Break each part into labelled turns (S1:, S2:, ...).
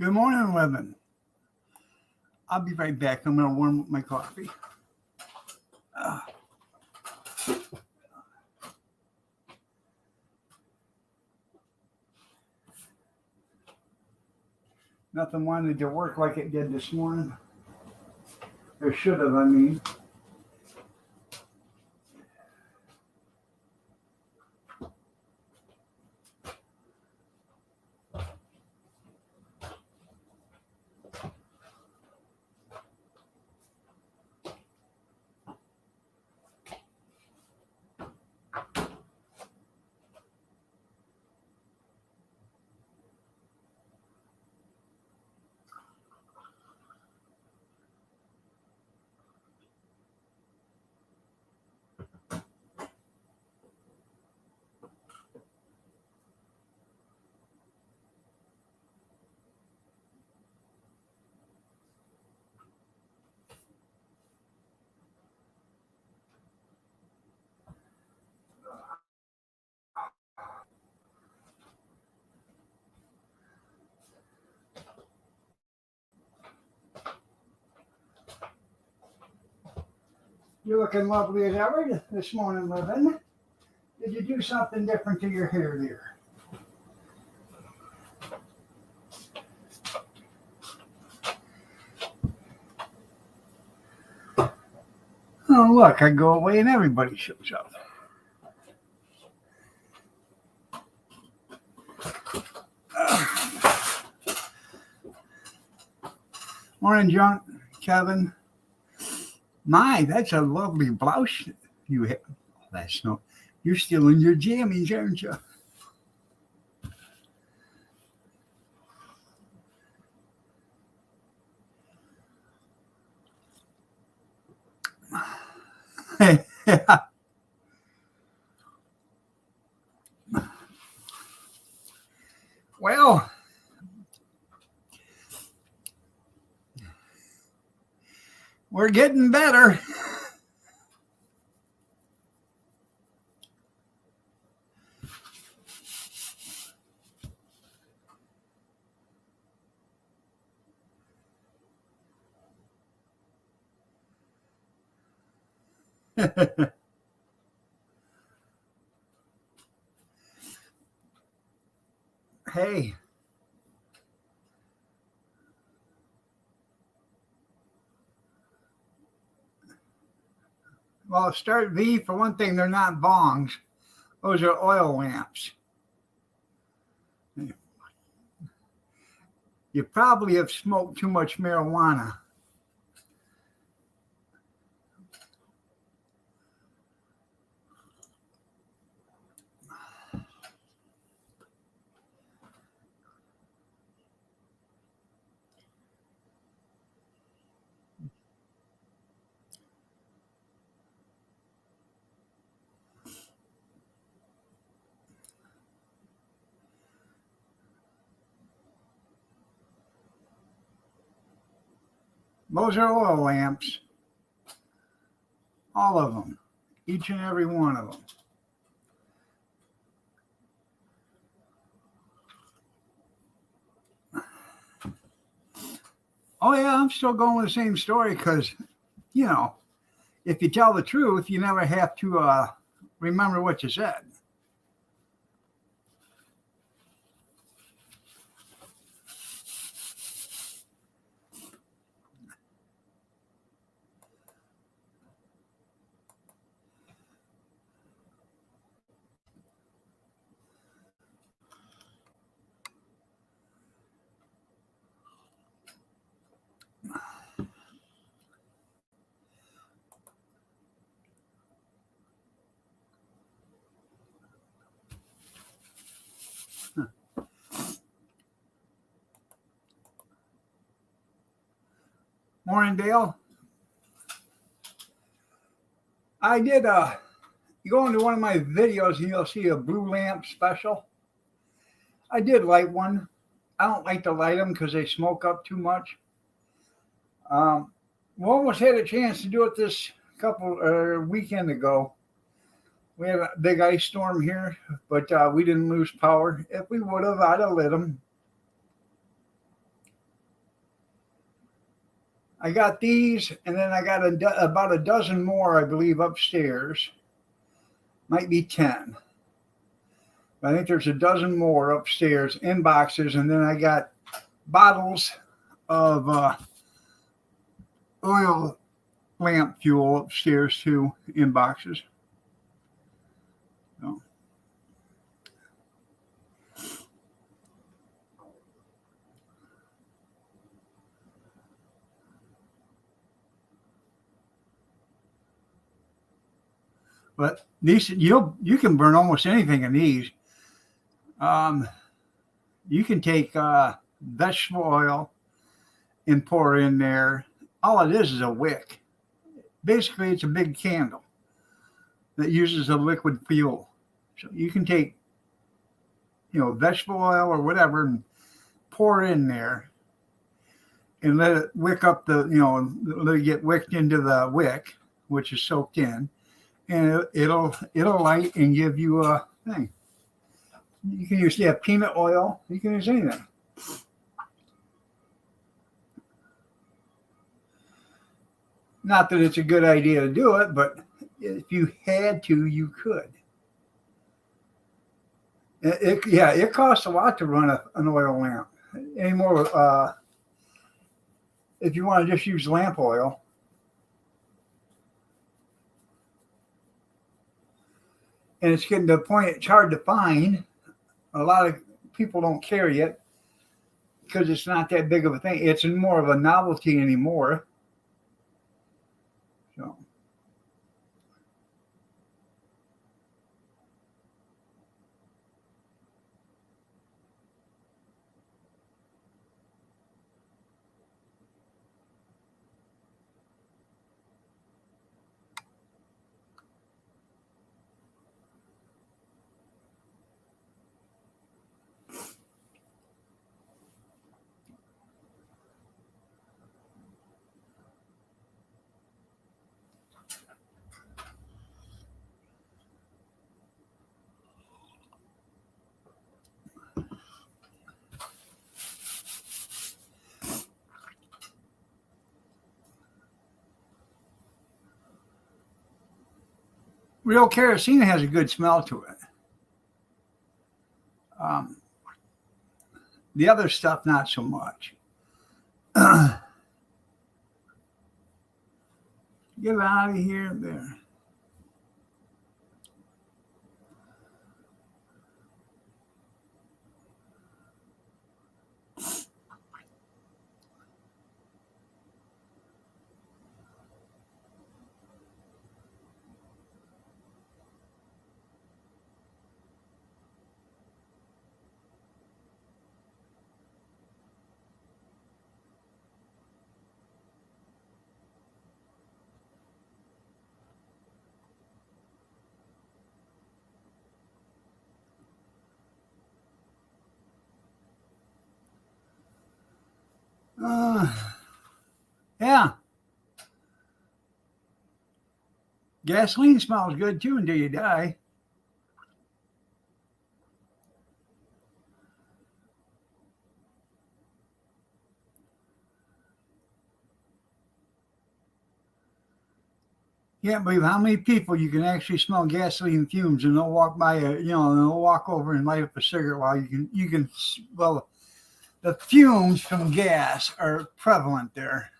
S1: Good morning, Levin. I'll be right back. I'm going to warm up my coffee. Uh, Nothing wanted to work like it did this morning. Or should have, I mean. You're looking lovely as ever this morning, Levin. Did you do something different to your hair there? Oh, look, I go away and everybody shows up. Morning, John, Kevin. My, that's a lovely blouse you have. Oh, that's no. You're still in your jammies, aren't you? Well, we're getting better. Hey, well, start V for one thing, they're not bongs. Those are oil lamps. You probably have smoked too much marijuana. Those are oil lamps. All of them. Each and every one of them. Oh, yeah, I'm still going with the same story because, you know, if you tell the truth, you never have to remember what you said. Morning, Dale. I did, you go into one of my videos and you'll see a blue lamp special. I did light one. I don't like to light them because they smoke up too much. We almost had a chance to do it this weekend ago. We had a big ice storm here, but we didn't lose power. If we would have, I'd have lit them. I got these, and then I got about a dozen more, I believe, upstairs. Might be 10. I think there's a dozen more upstairs in boxes, and then I got bottles of oil lamp fuel upstairs too in boxes. So. But these you can burn almost anything in these. You can take vegetable oil and pour it in there. All it is a wick. Basically, it's a big candle that uses a liquid fuel. So you can take, vegetable oil or whatever and pour it in there and let it wick up let it get wicked into the wick, which is soaked in, and it'll light and give you a thing. You can use peanut oil. You can use anything. Not that it's a good idea to do it, but if you had to, you could. It costs a lot to run an oil lamp. Anymore, if you want to just use lamp oil. And it's getting to the point it's hard to find. A lot of people don't carry it because it's not that big of a thing. It's more of a novelty anymore. So. Real kerosene has a good smell to it. The other stuff, not so much. Get out of here, there. Yeah. Gasoline smells good too until you die. Can't believe how many people you can actually smell gasoline fumes, and they'll walk by and they'll walk over and light up a cigarette while well, the fumes from gas are prevalent there.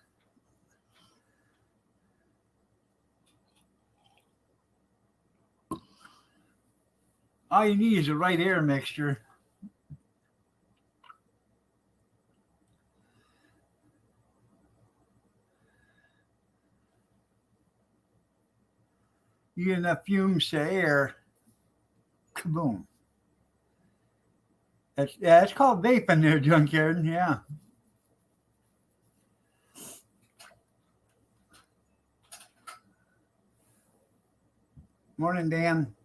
S1: All you need is the right air mixture. You get enough fumes to air, kaboom. It's called vaping there, Junkyard. Yeah. Morning, Dan.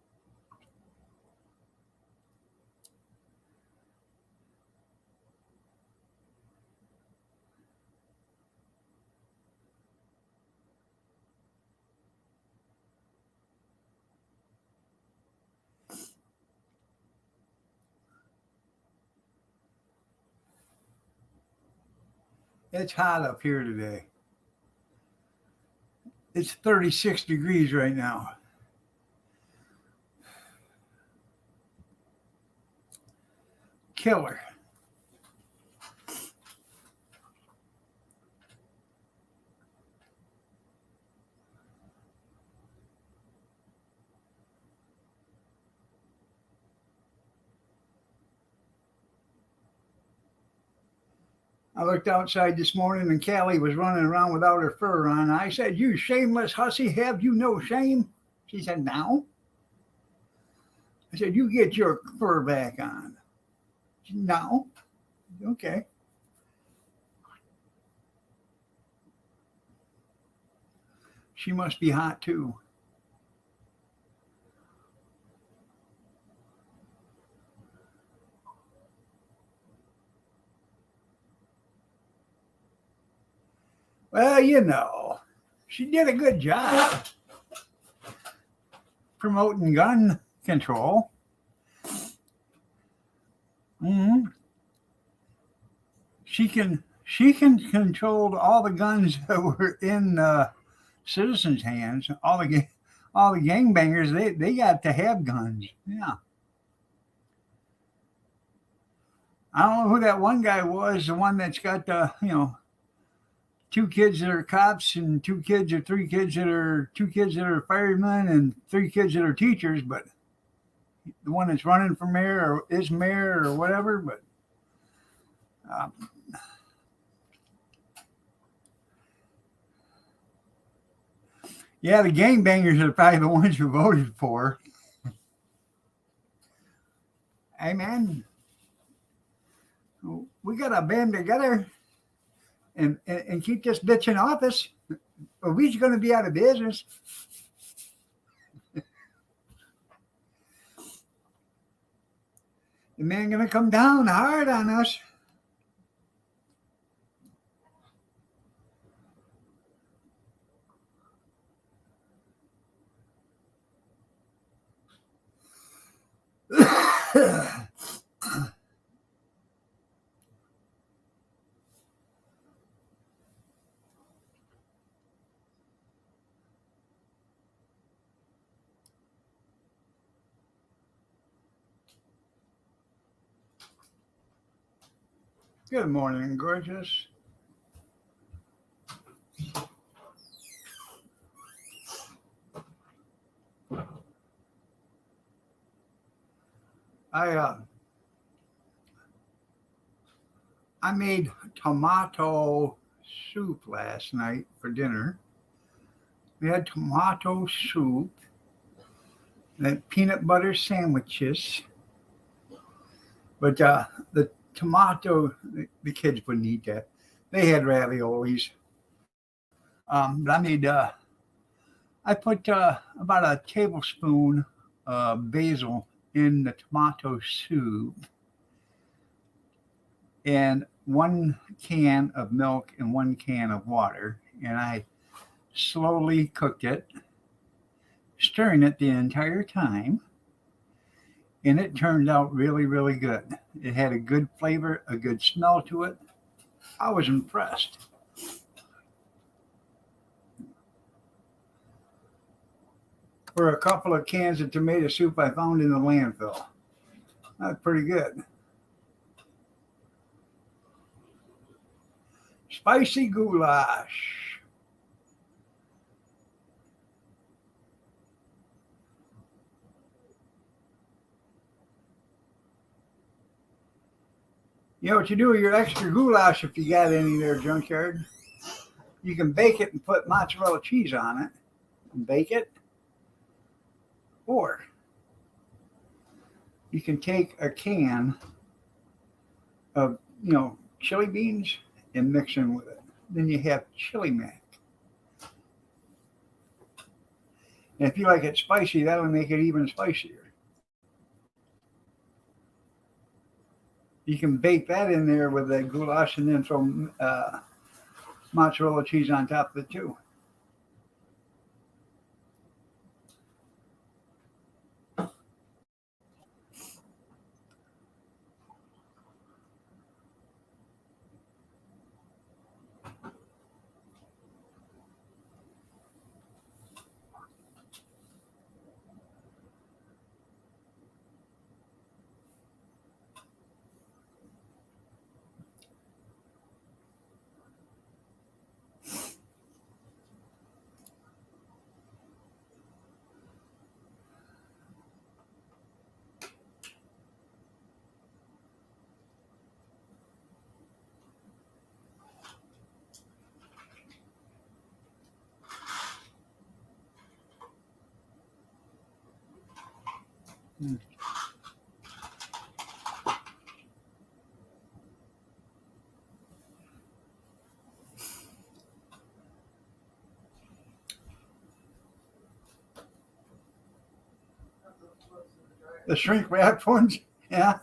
S1: It's hot up here today. It's 36 degrees right now. Killer. I looked outside this morning and Callie was running around without her fur on. I said, "You shameless hussy, have you no shame?" She said, "No." I said, "You get your fur back on." She said, "No." Okay. She must be hot too. Well, she did a good job promoting gun control. Hmm. She can control all the guns that were in citizens' hands. All the gangbangers, they got to have guns. Yeah. I don't know who that one guy was, the one that's got the, two kids that are cops and two kids that are firemen and three kids that are teachers, but the one that's running for mayor or is mayor or whatever. But um, yeah, the gangbangers are probably the ones who voted for. Hey, man, we got to band together and keep this bitch in office, or we're going to be out of business. The man going to come down hard on us. Good morning, gorgeous. I I made tomato soup last night for dinner. We had tomato soup, and peanut butter sandwiches. But the tomato, the kids wouldn't eat that. They had raviolis. But I put about a tablespoon basil in the tomato soup and 1 can of milk and 1 can of water. And I slowly cooked it, stirring it the entire time. And it turned out really, really good. It had a good flavor, a good smell to it. I was impressed. For a couple of cans of tomato soup I found in the landfill. That's pretty good. Spicy goulash. You know what you do with your extra goulash if you got any there, junkyard? You can bake it and put mozzarella cheese on it and bake it. Or you can take a can of, chili beans and mix them with it. Then you have chili mac. And if you like it spicy, that'll make it even spicier. You can bake that in there with the goulash and then throw mozzarella cheese on top of it too. Hmm. The shrink wrap ones? Yeah.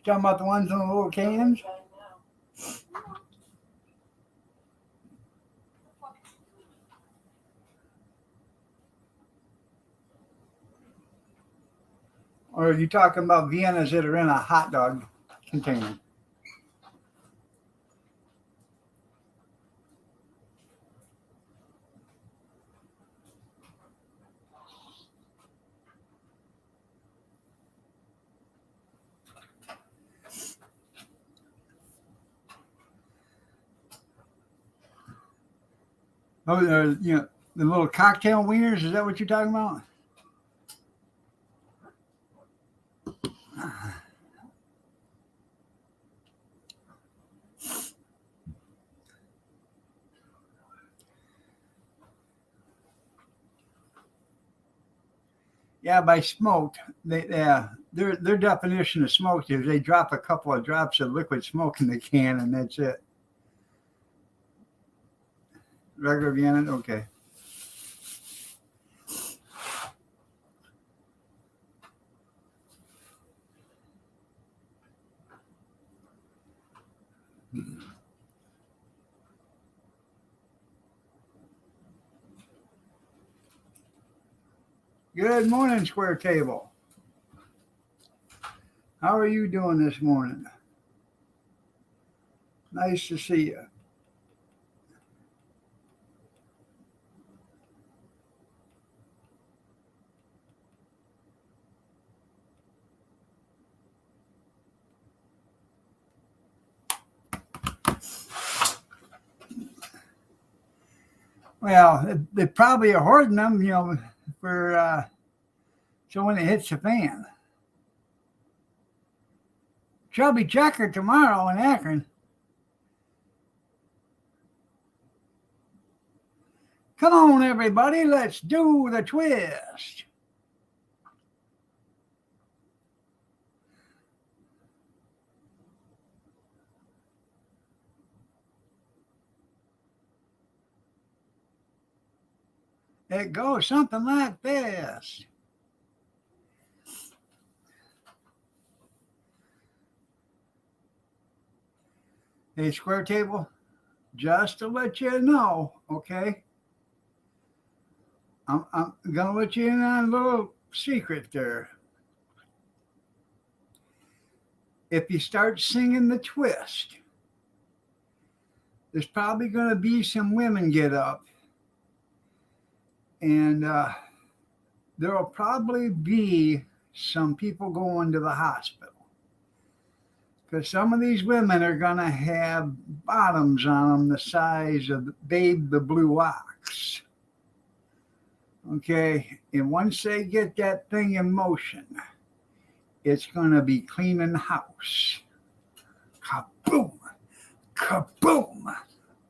S1: Talking about the ones in the little cans? Or are you talking about Viennas that are in a hot dog container? Oh, the little cocktail wieners. Is that what you're talking about? Yeah, by smoked, their definition of smoked is they drop a couple of drops of liquid smoke in the can, and that's it. Regular Vienna, okay. Good morning, Square Table. How are you doing this morning? Nice to see you. Well, they probably are hoarding them, for so when it hits the fan. Chubby Checker tomorrow in Akron. Come on, everybody, let's do the twist. It goes something like this. Hey, Square Table, just to let you know, okay? I'm going to let you in on a little secret there. If you start singing the twist, there's probably going to be some women get up, and there will probably be some people going to the hospital. Because some of these women are going to have bottoms on them the size of Babe the Blue Ox. Okay, and once they get that thing in motion, it's going to be cleaning house. Kaboom, kaboom,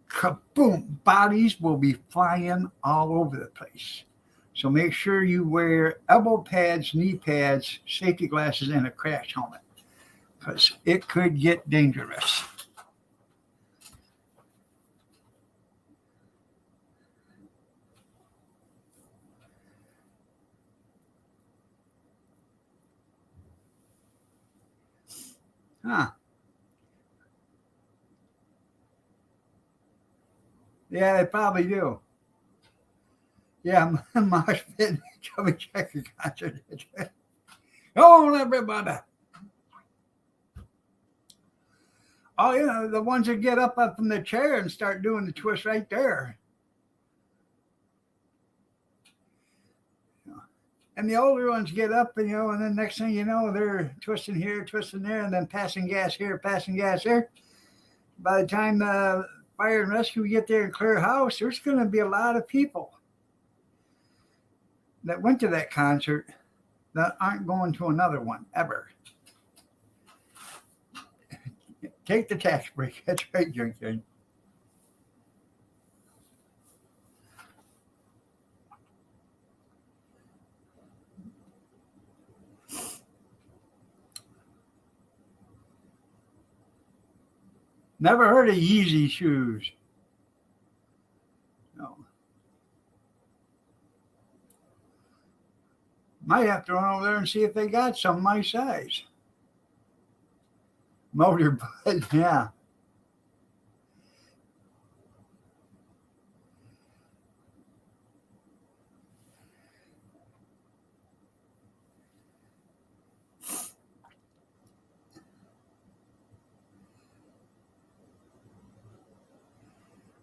S1: kaboom. Bodies will be flying all over the place. So make sure you wear elbow pads, knee pads, safety glasses, and a crash helmet, because it could get dangerous. Huh. Yeah, they probably do. Yeah, Mosh Pit, Chubby Checker concert. Come on, everybody. Oh, the ones that get up from the chair and start doing the twist right there. And the older ones get up, and then next thing you know, they're twisting here, twisting there, and then passing gas here, passing gas there. By the time the fire and rescue get there and clear house, there's going to be a lot of people that went to that concert that aren't going to another one ever. Take the tax break. That's right, Junkyard. Never heard of Yeezy shoes. No. Might have to run over there and see if they got some my size. Motorbike, yeah.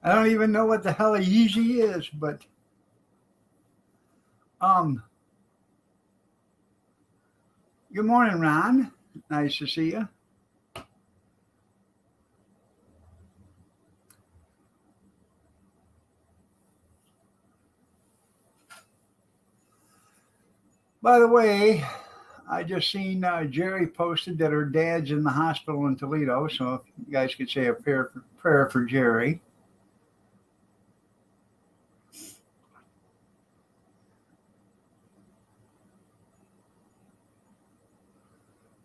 S1: I don't even know what the hell a Yeezy is, but um, good morning, Ron. Nice to see you. By the way, I just seen Jerry posted that her dad's in the hospital in Toledo, so if you guys could say a prayer for Jerry.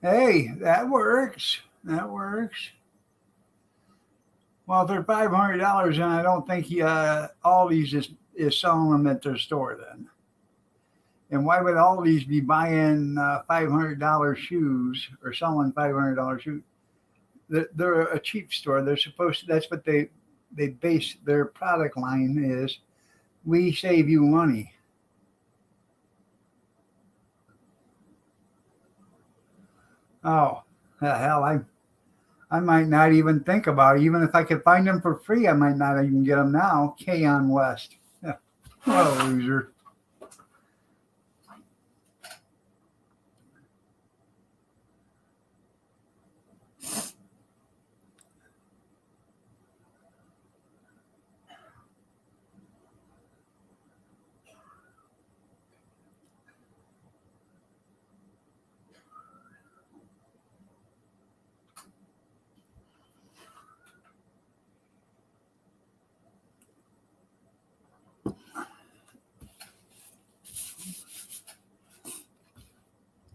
S1: Hey, that works. That works. Well, if they're $500, and I don't think Aldi's is selling them at their store then. And why would Aldi's be buying $500 shoes or selling $500 shoes? They're a cheap store. They're supposed to. That's what they base their product line is. We save you money. Oh, the hell! I might not even think about it. Even if I could find them for free, I might not even get them now. K-On West. Yeah. What a loser.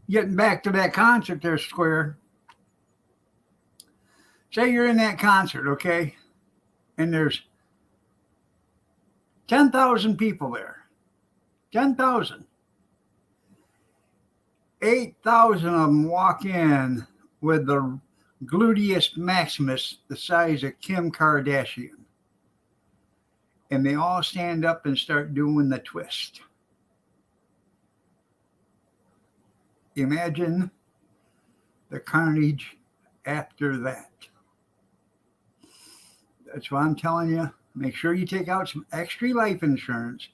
S1: Getting back to that concert there, Square. Say you're in that concert, okay? And there's 10,000 people there. 10,000. 8,000 of them walk in with the gluteus maximus the size of Kim Kardashian. And they all stand up and start doing the twist. Imagine the carnage after that. That's why I'm telling you, make sure you take out some extra life insurance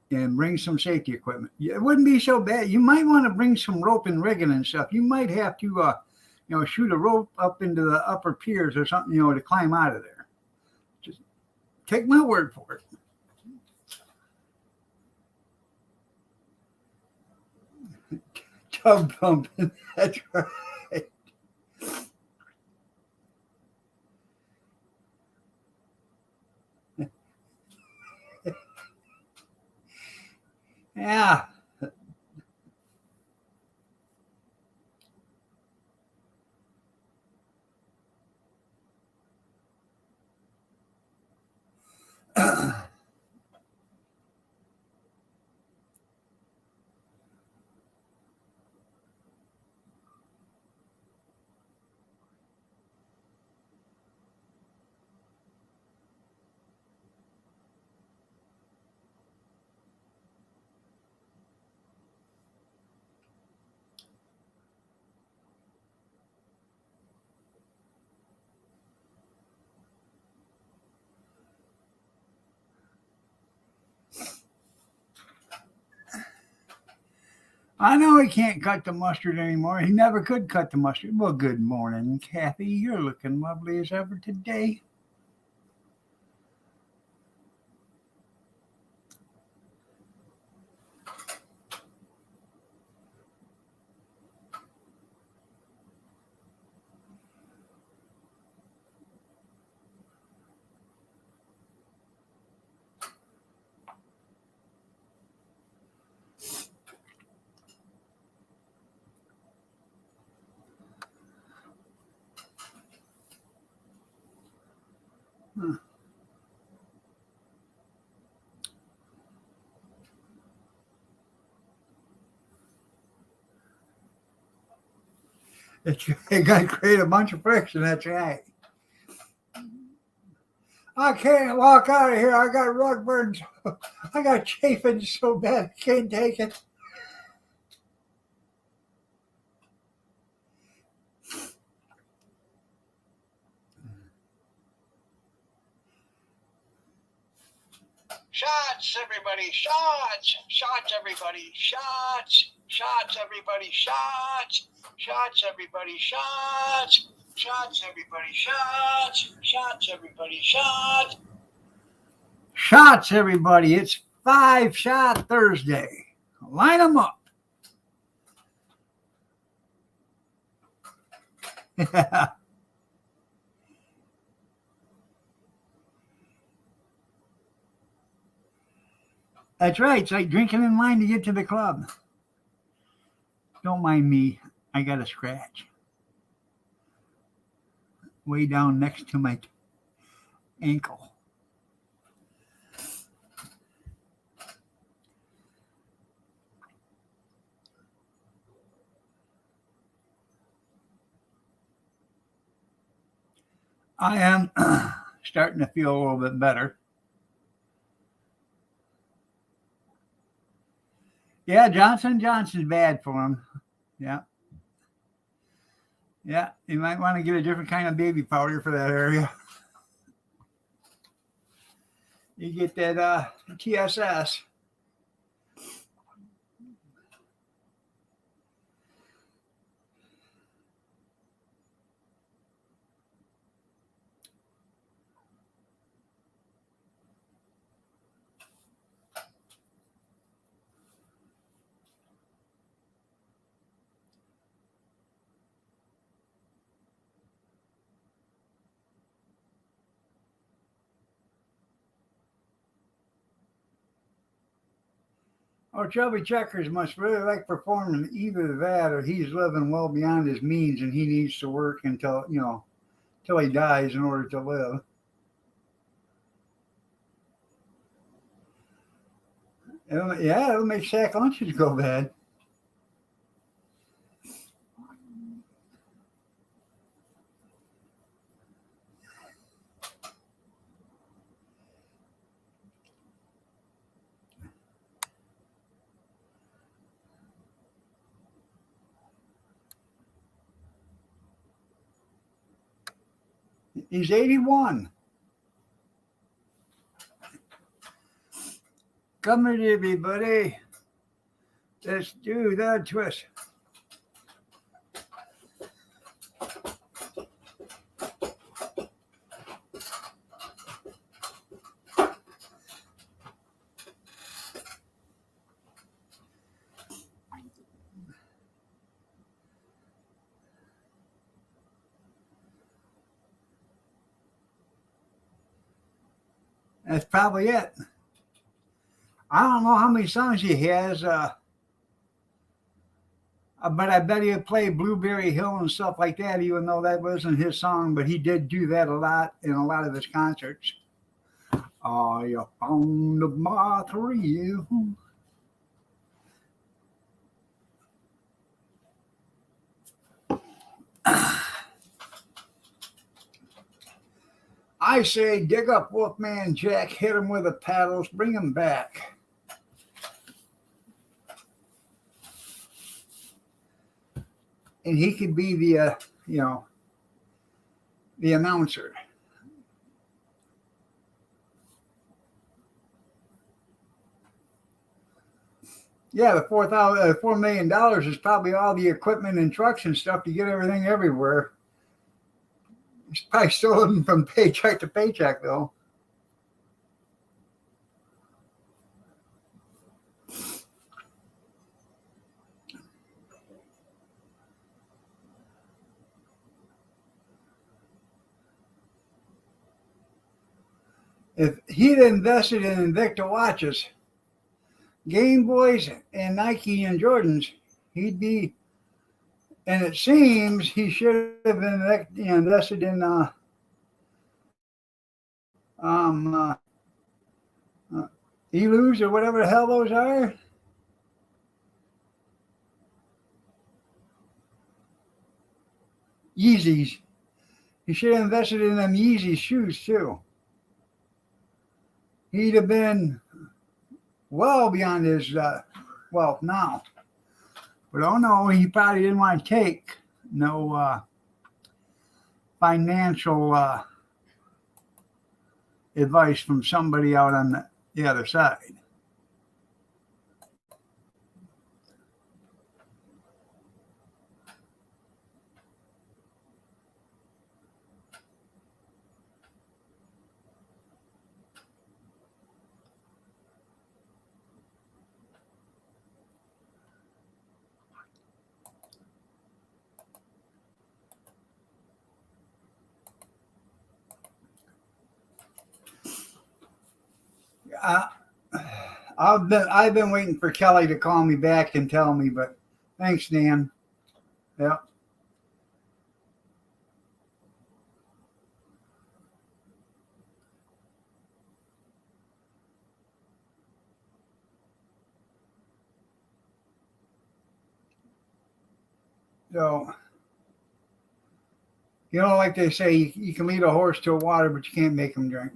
S1: and bring some safety equipment. It wouldn't be so bad. You might want to bring some rope and rigging and stuff. You might have to, shoot a rope up into the upper piers or something, to climb out of there. Just take my word for it. Tub pumping. That's right. Yeah. I know he can't cut the mustard anymore. He never could cut the mustard. Well, good morning, Kathy. You're looking lovely as ever today. It's going to create a bunch of friction. That's right. I can't walk out of here. I got rug burns. I got chafing so bad. I can't take it.
S2: Shots, everybody, shots! Shots, everybody, shots! Shots, everybody, shots! Shots, everybody, shots! Shots, everybody, shots! Shots, everybody, shots!
S1: Shots, everybody. It's 5-Shot Thursday. Line them up. That's right. It's like drinking in line to get to the club. Don't mind me. I got a scratch way down next to my ankle. I am starting to feel a little bit better. Yeah, Johnson & Johnson's bad for him. Yeah. Yeah, you might want to get a different kind of baby powder for that area. You get that TSS. Oh, Chubby Checkers must really like performing either that or he's living well beyond his means and he needs to work until he dies in order to live. It'll make sack lunches go bad. He's 81. Come here, everybody. Let's do the twist. That's probably it. I don't know how many songs he has, but I bet he'll play Blueberry Hill and stuff like that, even though that wasn't his song. But he did do that a lot in a lot of his concerts. Are you fond of my thrill? I say, dig up Wolfman Jack, hit him with the paddles, bring him back. And he could be the announcer. Yeah, the $4 million is probably all the equipment and trucks and stuff to get everything everywhere. He's probably still living from paycheck to paycheck, though. If he'd invested in Invicta watches, Game Boys, and Nike and Jordans, he'd be. And it seems he should have invested in Elus or whatever the hell those are. Yeezys. He should have invested in them Yeezy shoes too. He'd have been well beyond his wealth now. But oh no, he probably didn't want to take no financial advice from somebody out on the other side. I've been waiting for Kelly to call me back and tell me, but thanks, Dan. Yep. So, like they say, you can lead a horse to water, but you can't make him drink.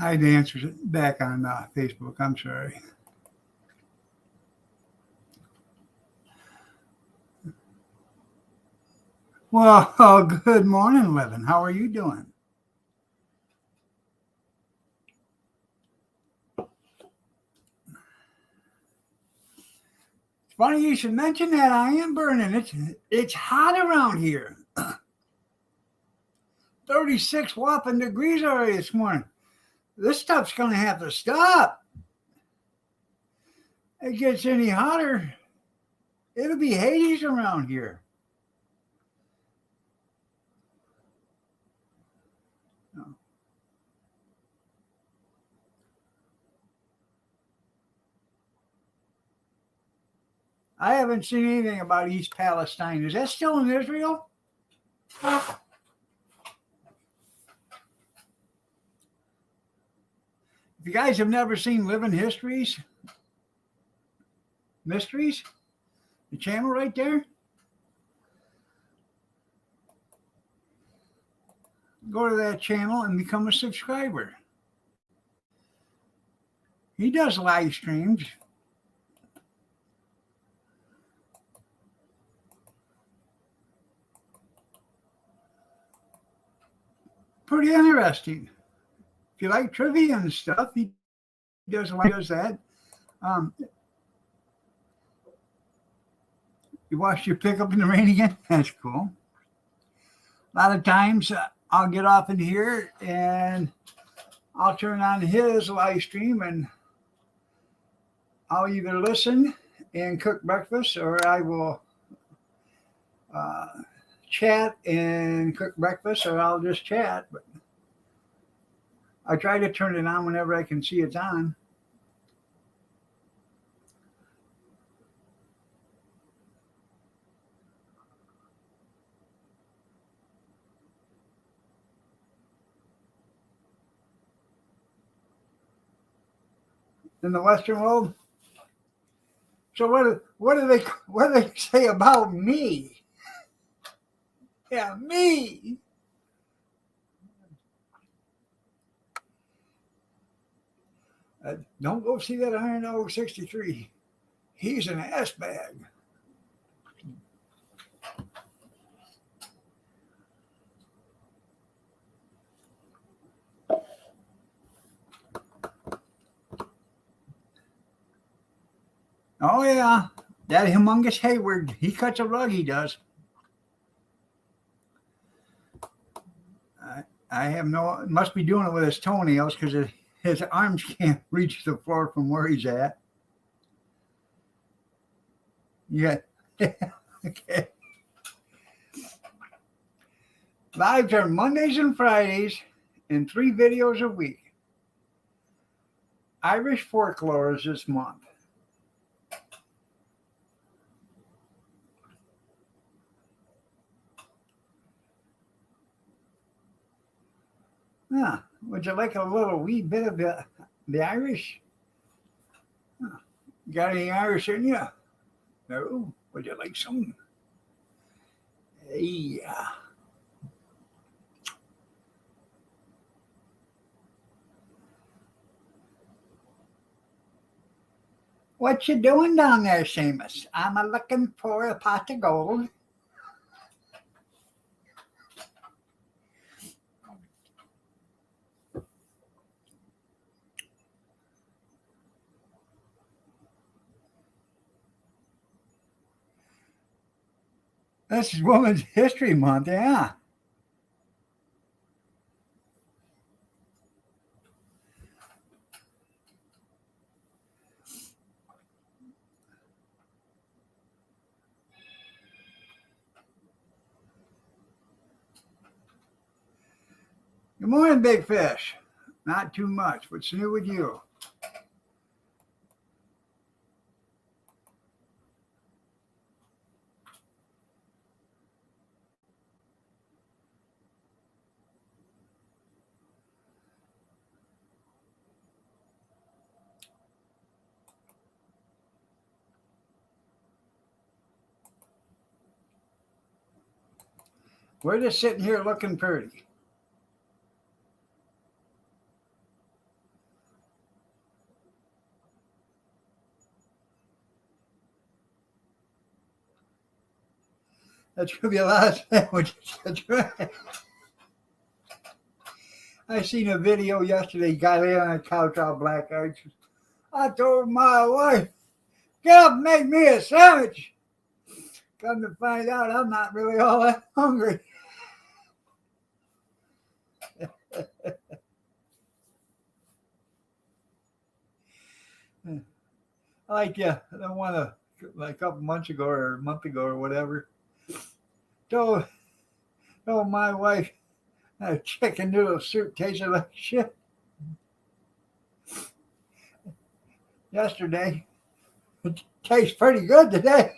S1: I had to answer back on Facebook. I'm sorry. Well, good morning, Levin. How are you doing? It's funny you should mention that. I am burning. It's hot around here. 36 whopping degrees already this morning. This stuff's going to have to stop. It gets any hotter, it'll be Hades around here. I haven't seen anything about East Palestine. Is that still in Israel? If you guys have never seen Living Mysteries, the channel right there, go to that channel and become a subscriber. He does live streams. Pretty interesting. If you like trivia and stuff, he does that. You washed your pickup in the rain again? That's cool. A lot of times I'll get off in here and I'll turn on his live stream and I'll either listen and cook breakfast or I will chat and cook breakfast, or I'll just chat. But I try to turn it on whenever I can see it's on. In the Western world. So what do they say about me? Yeah, me. Don't go see that Iron O 63. He's an ass bag. Oh yeah, that humongous Hayward. He cuts a rug. He does. I have no. Must be doing it with his toenails because his arms can't reach the floor from where he's at. Yeah. Okay. Lives are Mondays and Fridays and 3 videos a week. Irish folklore is this month. Huh. Would you like a little wee bit of the Irish? Huh. Got any Irish in you? No. Would you like some? Yeah. What you doing down there, Seamus? I'm a looking for a pot of gold. This is Women's History Month, yeah. Good morning, Big Fish. Not too much. What's new with you? We're just sitting here looking pretty. That's going to be a lot of sandwiches. That's right. I seen a video yesterday. Guy lay on a couch all black-eyed. I told my wife, get up and make me a sandwich. Come to find out, I'm not really all that hungry. Like the one like a couple months ago or a month ago or whatever. Told my wife that chicken noodle soup tasted like shit. Yesterday, it tastes pretty good today.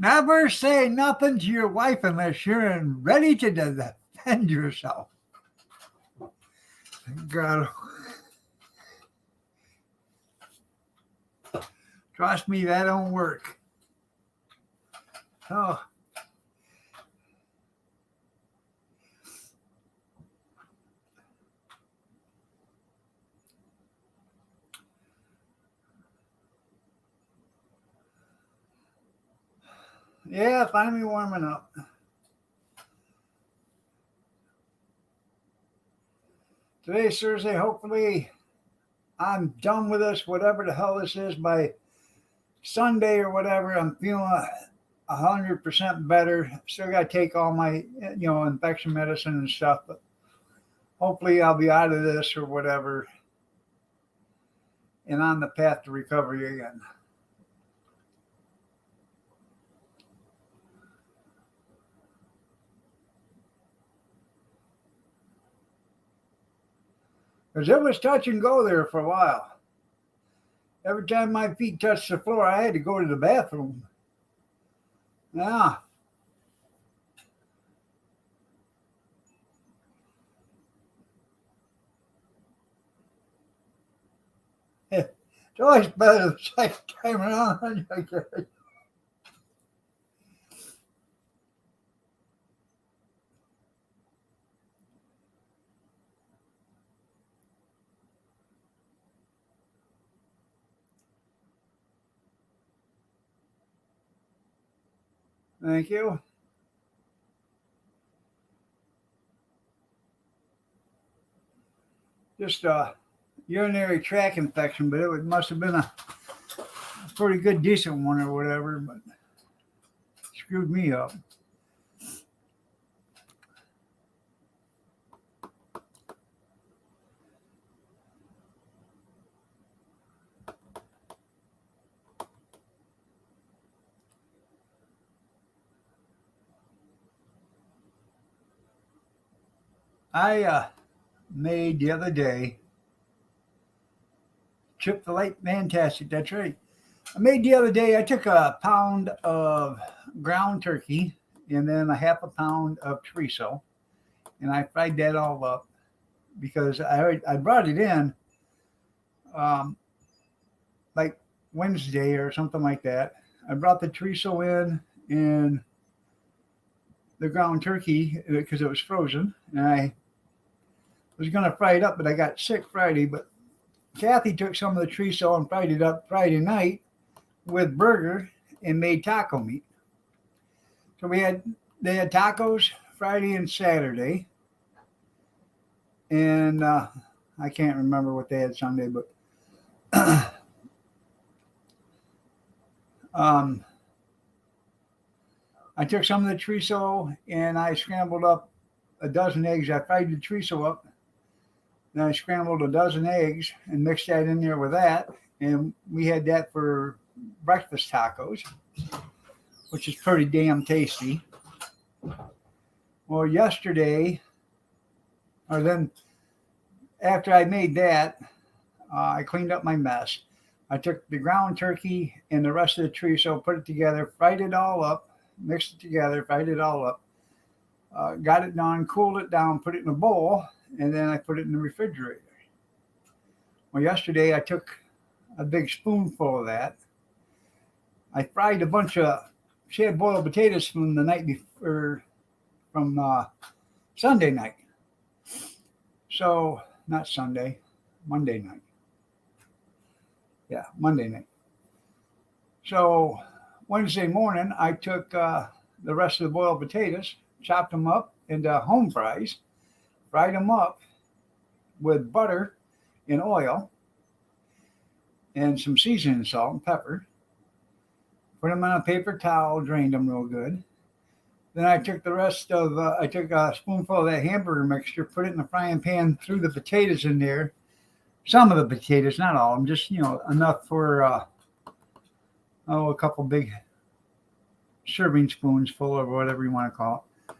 S1: Never say nothing to your wife unless you're ready to defend yourself. God. Trust me, that don't work. Oh. Yeah, finally warming up. Today's Thursday. Hopefully, I'm done with this, whatever the hell this is, by Sunday or whatever. I'm feeling 100% better. Still got to take all my, infection medicine and stuff, but hopefully I'll be out of this or whatever and on the path to recovery again. Because it was touch and go there for a while. Every time my feet touched the floor, I had to go to the bathroom. Yeah. It's always better the second time around. Thank you. Just a urinary tract infection, but it must have been a pretty good, decent one or whatever, but screwed me up. I made the other day Chick-fil-A, fantastic. That's right. I made the other day. I took a pound of ground turkey and then a half a pound of chorizo, and I fried that all up because I brought it in like Wednesday or something like that. I brought the chorizo in and the ground turkey because it was frozen, and I was going to fry it up, but I got sick Friday. But Kathy took some of the chorizo and fried it up Friday night with burger and made taco meat. So they had tacos Friday and Saturday, and I can't remember what they had Sunday, but I took some of the chorizo and I scrambled up a dozen eggs. I fried the chorizo up, then I scrambled a dozen eggs and mixed that in there with that, and we had that for breakfast tacos, which is pretty damn tasty. Well, yesterday, or then after I made that, I cleaned up my mess. I took the ground turkey and the rest of the chorizo, put it together, fried it all up, mixed it together, fried it all up, got it done, cooled it down, put it in a bowl, and then I put it in the refrigerator. Well, yesterday I took a big spoonful of that. I fried a bunch of shad boiled potatoes from the night before, from Sunday night. So, not Sunday, Monday night. Yeah, Monday night. So, Wednesday morning, I took the rest of the boiled potatoes, chopped them up into home fries, fried them up with butter and oil and some seasoning salt and pepper. Put them on a paper towel, drained them real good. Then I took I took a spoonful of that hamburger mixture, put it in the frying pan, threw the potatoes in there. Some of the potatoes, not all of them, just, enough for, a couple big serving spoons full or whatever you want to call it.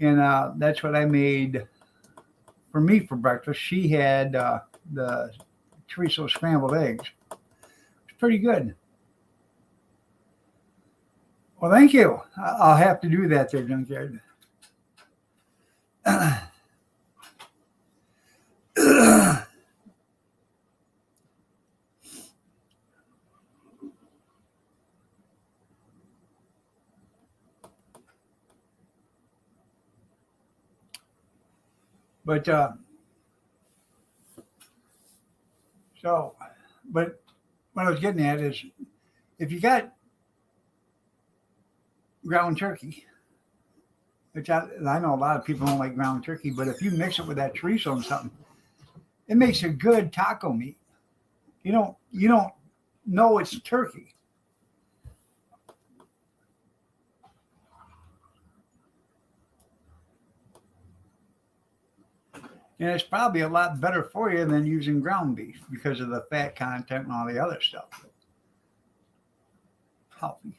S1: And that's what I made for me for breakfast. She had the chorizo scrambled eggs. It's pretty good. Well, thank you. I'll have to do that there, Junkyard. But but what I was getting at is, if you got ground turkey, which I know a lot of people don't like ground turkey, but if you mix it with that chorizo and something, It makes a good taco meat. You don't know it's turkey. And it's probably a lot better for you than using ground beef because of the fat content and all the other stuff. Healthy.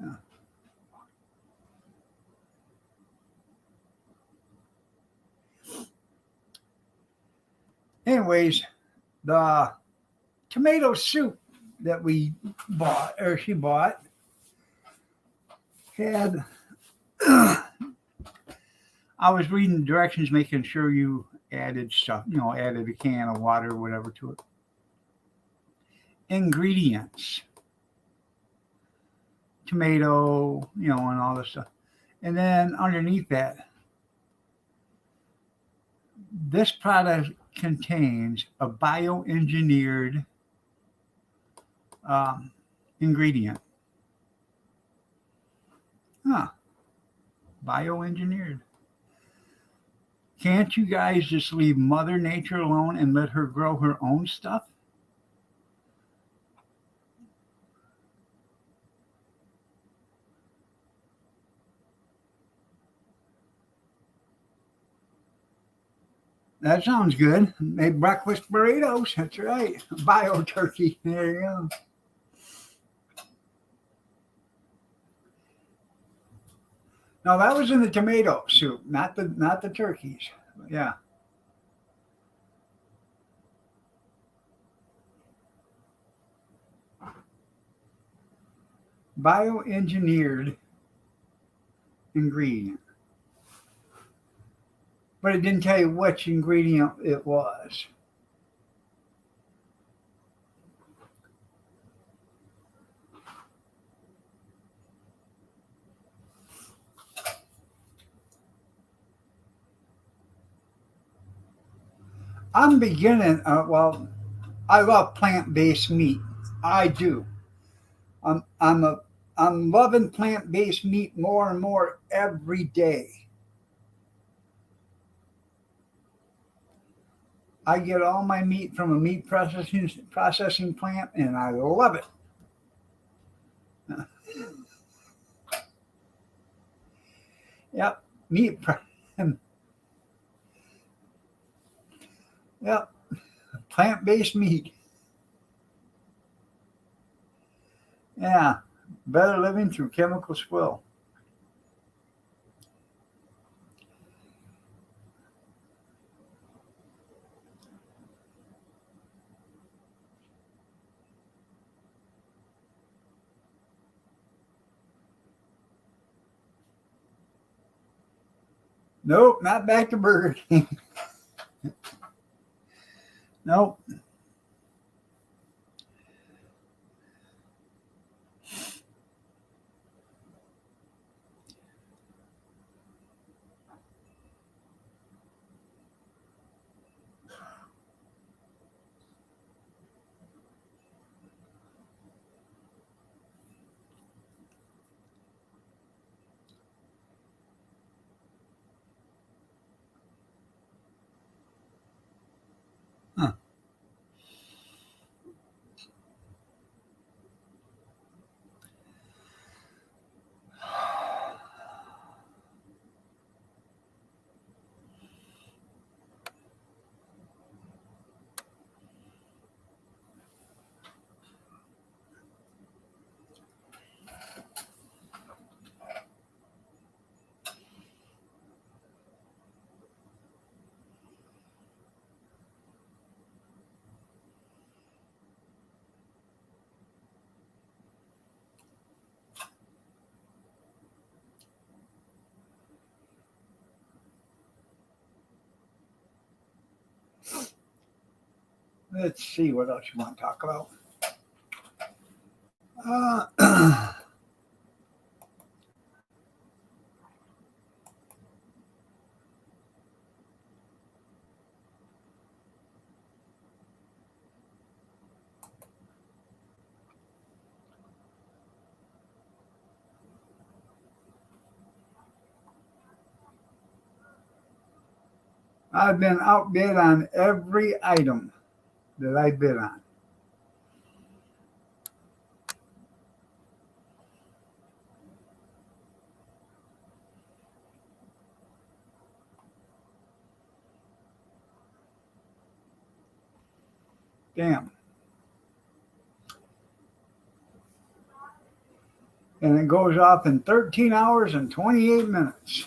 S1: Yeah. Anyways, the tomato soup that we bought, or she bought, had I was reading the directions, making sure you added stuff, added a can of water or whatever to it. Ingredients, tomato, and all this stuff. And then underneath that, this product contains a bioengineered ingredient. Huh. Bioengineered. Can't you guys just leave Mother Nature alone and let her grow her own stuff? That sounds good. Make breakfast burritos. That's right. Bio turkey. There you go. No, that was in the tomato soup, not the turkeys. Yeah. Bioengineered ingredient. But it didn't tell you which ingredient it was. I'm beginning, I love plant-based meat. I do. I'm I'm a I'm loving plant-based meat more and more every day. I get all my meat from a meat processing plant, and I love it. Yep, meat. Yep, plant-based meat. Yeah, better living through chemical swill. Nope, not back to Burger King. Nope. Huh. Let's see what else you want to talk about. Uh, I've been outbid on every item that I bid on. Damn. And it goes off in 13 hours and 28 minutes.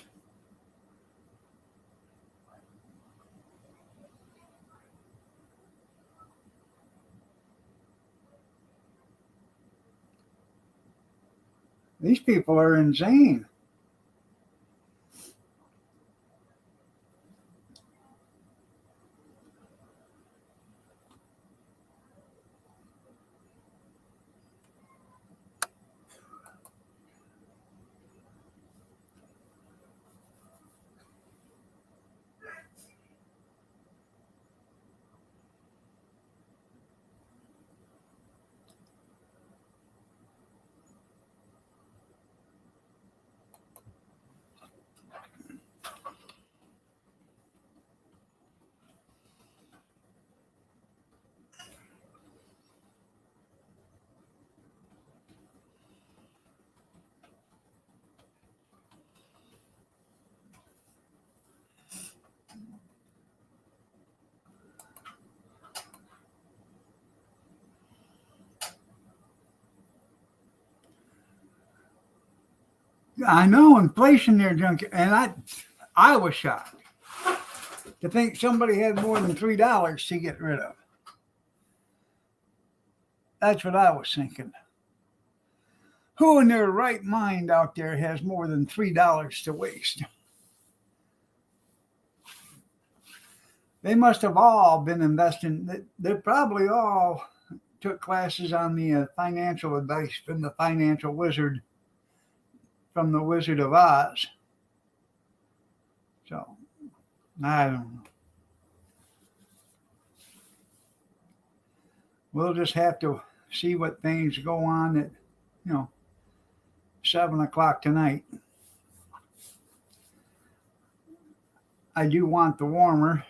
S1: These people are insane. I know inflation there, junkie, and I was shocked to think somebody had more than $3 to get rid of. That's what I was thinking. Who in their right mind out there has more than $3 to waste? They must have all been investing. They probably all took classes on the financial advice from the financial wizard, from the Wizard of Oz. So, I don't know. We'll just have to see what things go on at, 7 o'clock tonight. I do want the warmer.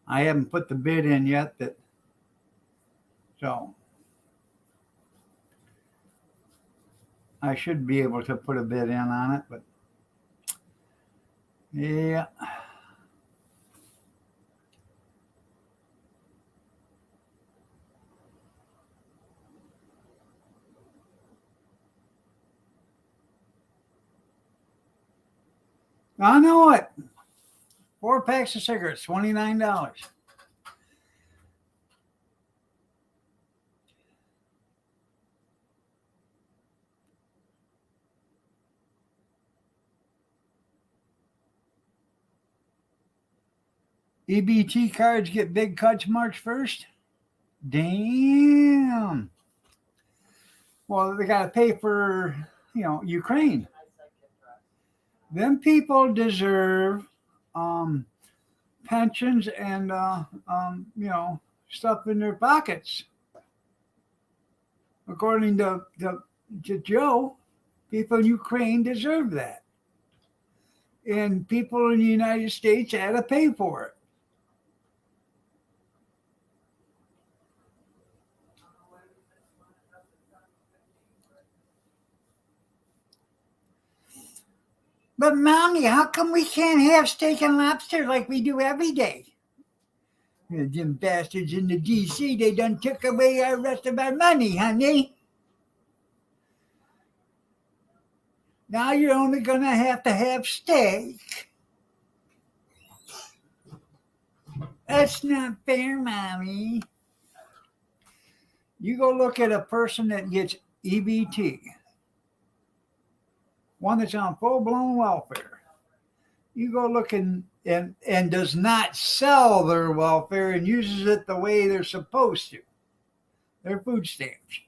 S1: I haven't put the bid in yet, so I should be able to put a bid in on it, but yeah. I know it. 4 packs of cigarettes, $29. EBT cards get big cuts March 1st. Damn. Well, they got to pay for, Ukraine. Them people deserve pensions and, stuff in their pockets. According to Joe, people in Ukraine deserve that. And people in the United States had to pay for it. But Mommy, how come we can't have steak and lobster like we do every day? Them bastards in the DC, they done took away our rest of our money, honey. Now you're only going to have steak. That's not fair, Mommy. You go look at a person that gets EBT, one that's on full-blown welfare. You go look and does not sell their welfare and uses it the way they're supposed to, their food stamps.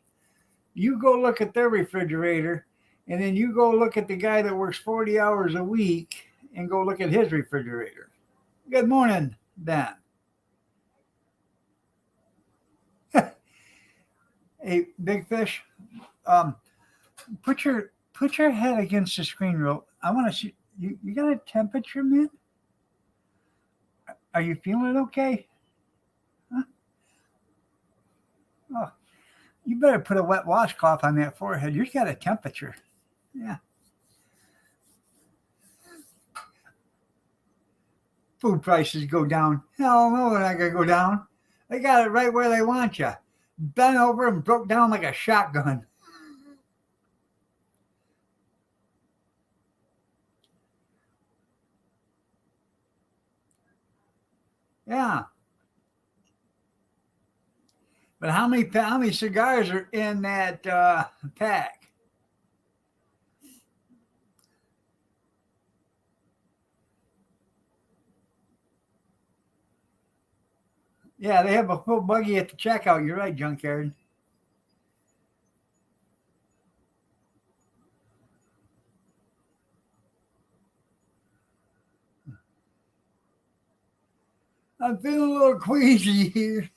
S1: You go look at their refrigerator, and then you go look at the guy that works 40 hours a week and go look at his refrigerator. Good morning, Dan. Hey, Big Fish, put your head against the screen real. I want to see you got a temperature, man? Are you feeling okay? Huh? Oh, you better put a wet washcloth on that forehead. You've got a temperature. Yeah. Food prices go down. Hell no, they're not going to go down. They got it right where they want you. Bent over and broke down like a shotgun. Yeah. But how many cigars are in that pack? Yeah, they have a full buggy at the checkout. You're right, Junkyard. I'm feeling a little queasy here.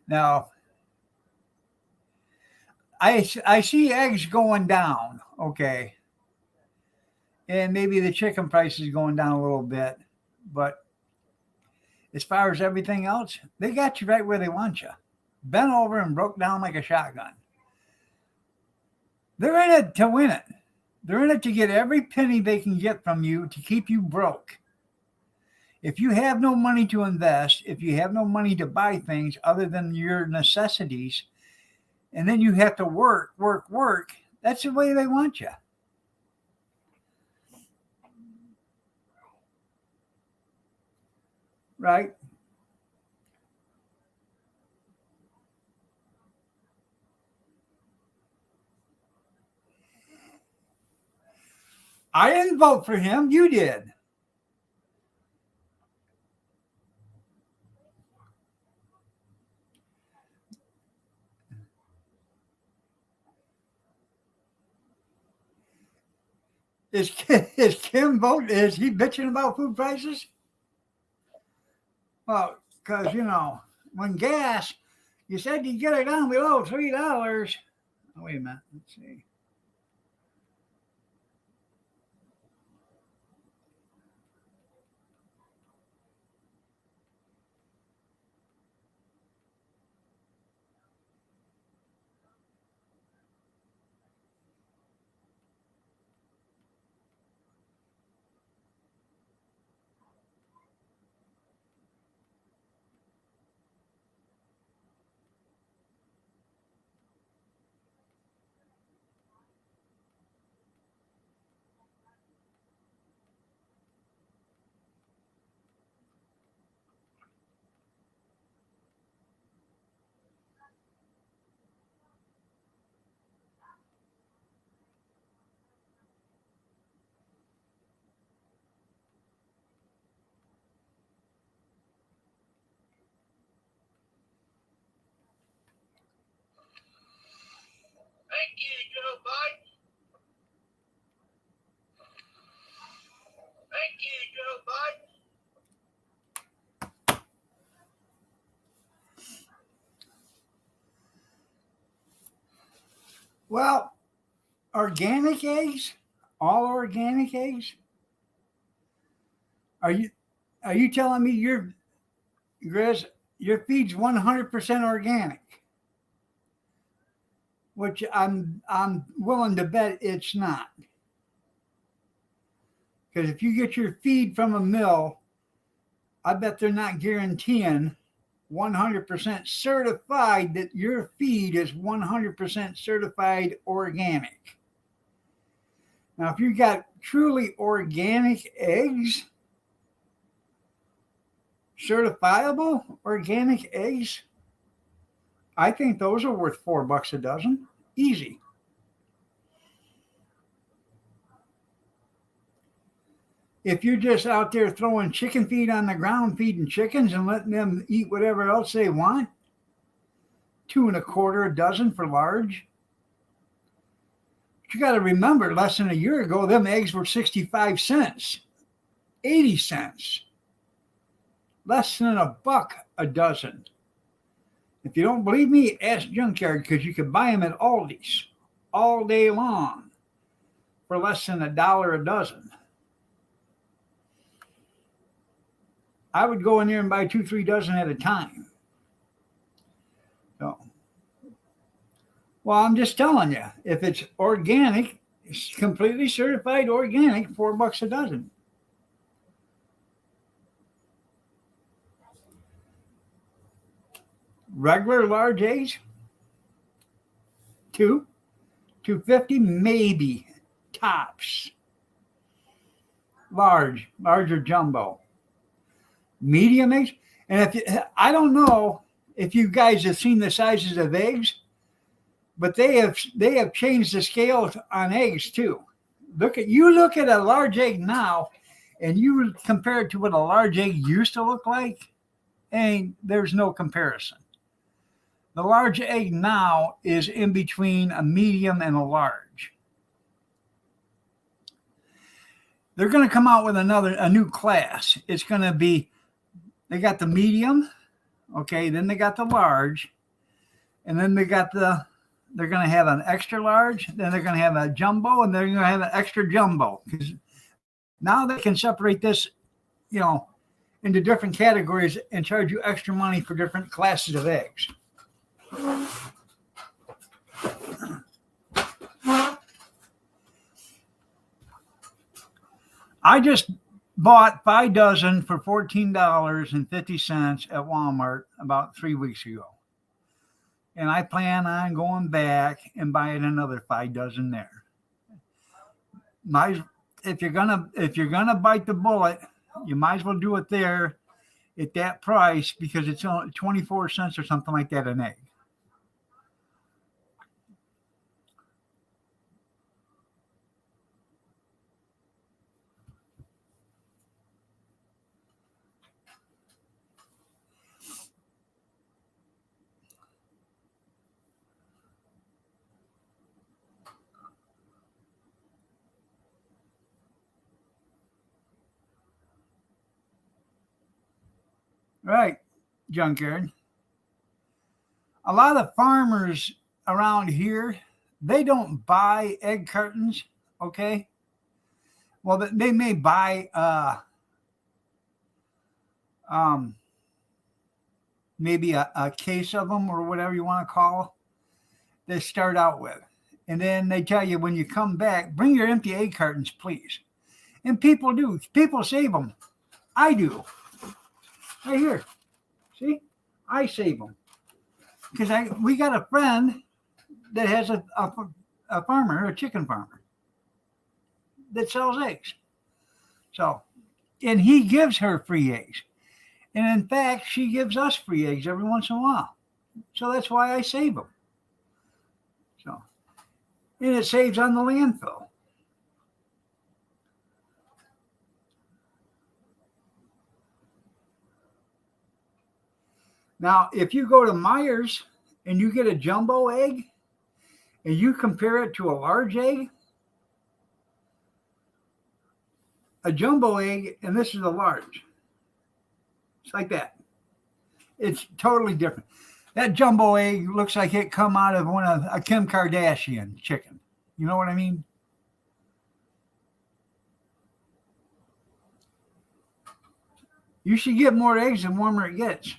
S1: Now, I see eggs going down, okay, and maybe the chicken price is going down a little bit, but as far as everything else, they got you right where they want you. Bent over and broke down like a shotgun. They're in it to win it. They're in it to get every penny they can get from you to keep you broke. If you have no money to invest, if you have no money to buy things other than your necessities, and then you have to work, that's the way they want you. Right? I didn't vote for him. You did. Is Kim vote? Is he bitching about food prices? Well, because when gas, you said you get it down below $3. Oh, wait a minute. Let's see.
S2: Thank you, Joe Biden. Thank you, Joe Biden.
S1: Well, organic eggs, all organic eggs. Are you telling me Grizz, your feed's 100% organic? Which I'm willing to bet it's not. Because if you get your feed from a mill, I bet they're not guaranteeing 100% certified that your feed is 100% certified organic. Now, if you got truly organic eggs, certifiable organic eggs, I think those are worth $4 a dozen. Easy. If you're just out there throwing chicken feed on the ground, feeding chickens and letting them eat whatever else they want, $2.25 a dozen for large. But you got to remember, less than a year ago, them eggs were 65 cents, 80 cents, less than $1 a dozen. If you don't believe me, ask Junkyard, because you can buy them at Aldi's all day long for less than $1 a dozen. I would go in there and buy 2-3 dozen at a time. So, well, I'm just telling you, if it's organic, it's completely certified organic, $4 a dozen. Regular large eggs, $2.50 maybe tops. Larger jumbo. Medium eggs, and I don't know if you guys have seen the sizes of eggs, but they have changed the scale on eggs too. Look at a large egg now, and you compare it to what a large egg used to look like, and there's no comparison. The large egg now is in between a medium and a large. They're going to come out with a new class. It's going to be, they got the medium, okay, then they got the large, and then they're going to have an extra large, then they're going to have a jumbo, and they're going to have an extra jumbo. Because now they can separate this, into different categories and charge you extra money for different classes of eggs. I just bought 5 dozen for $14.50 at Walmart about 3 weeks ago. And I plan on going back and buying another 5 dozen there. If you're gonna bite the bullet, you might as well do it there at that price, because it's only 24 cents or something like that an egg. Right, Junkyard. A lot of farmers around here, they don't buy egg cartons, okay? Well, they may buy maybe a case of them, or whatever you want to call it, they start out with. And then they tell you, when you come back, bring your empty egg cartons, please. And people do. People save them. I do. Right here. See? I save them. Because we got a friend that has a farmer, a chicken farmer, that sells eggs. So, and he gives her free eggs. And in fact, she gives us free eggs every once in a while. So that's why I save them. So, and it saves on the landfill. Now, if you go to Meijer's and you get a jumbo egg and you compare it to a large egg, a jumbo egg, and this is a large. It's like that. It's totally different. That jumbo egg looks like it come out of a Kim Kardashian chicken. You know what I mean? You should get more eggs the warmer it gets.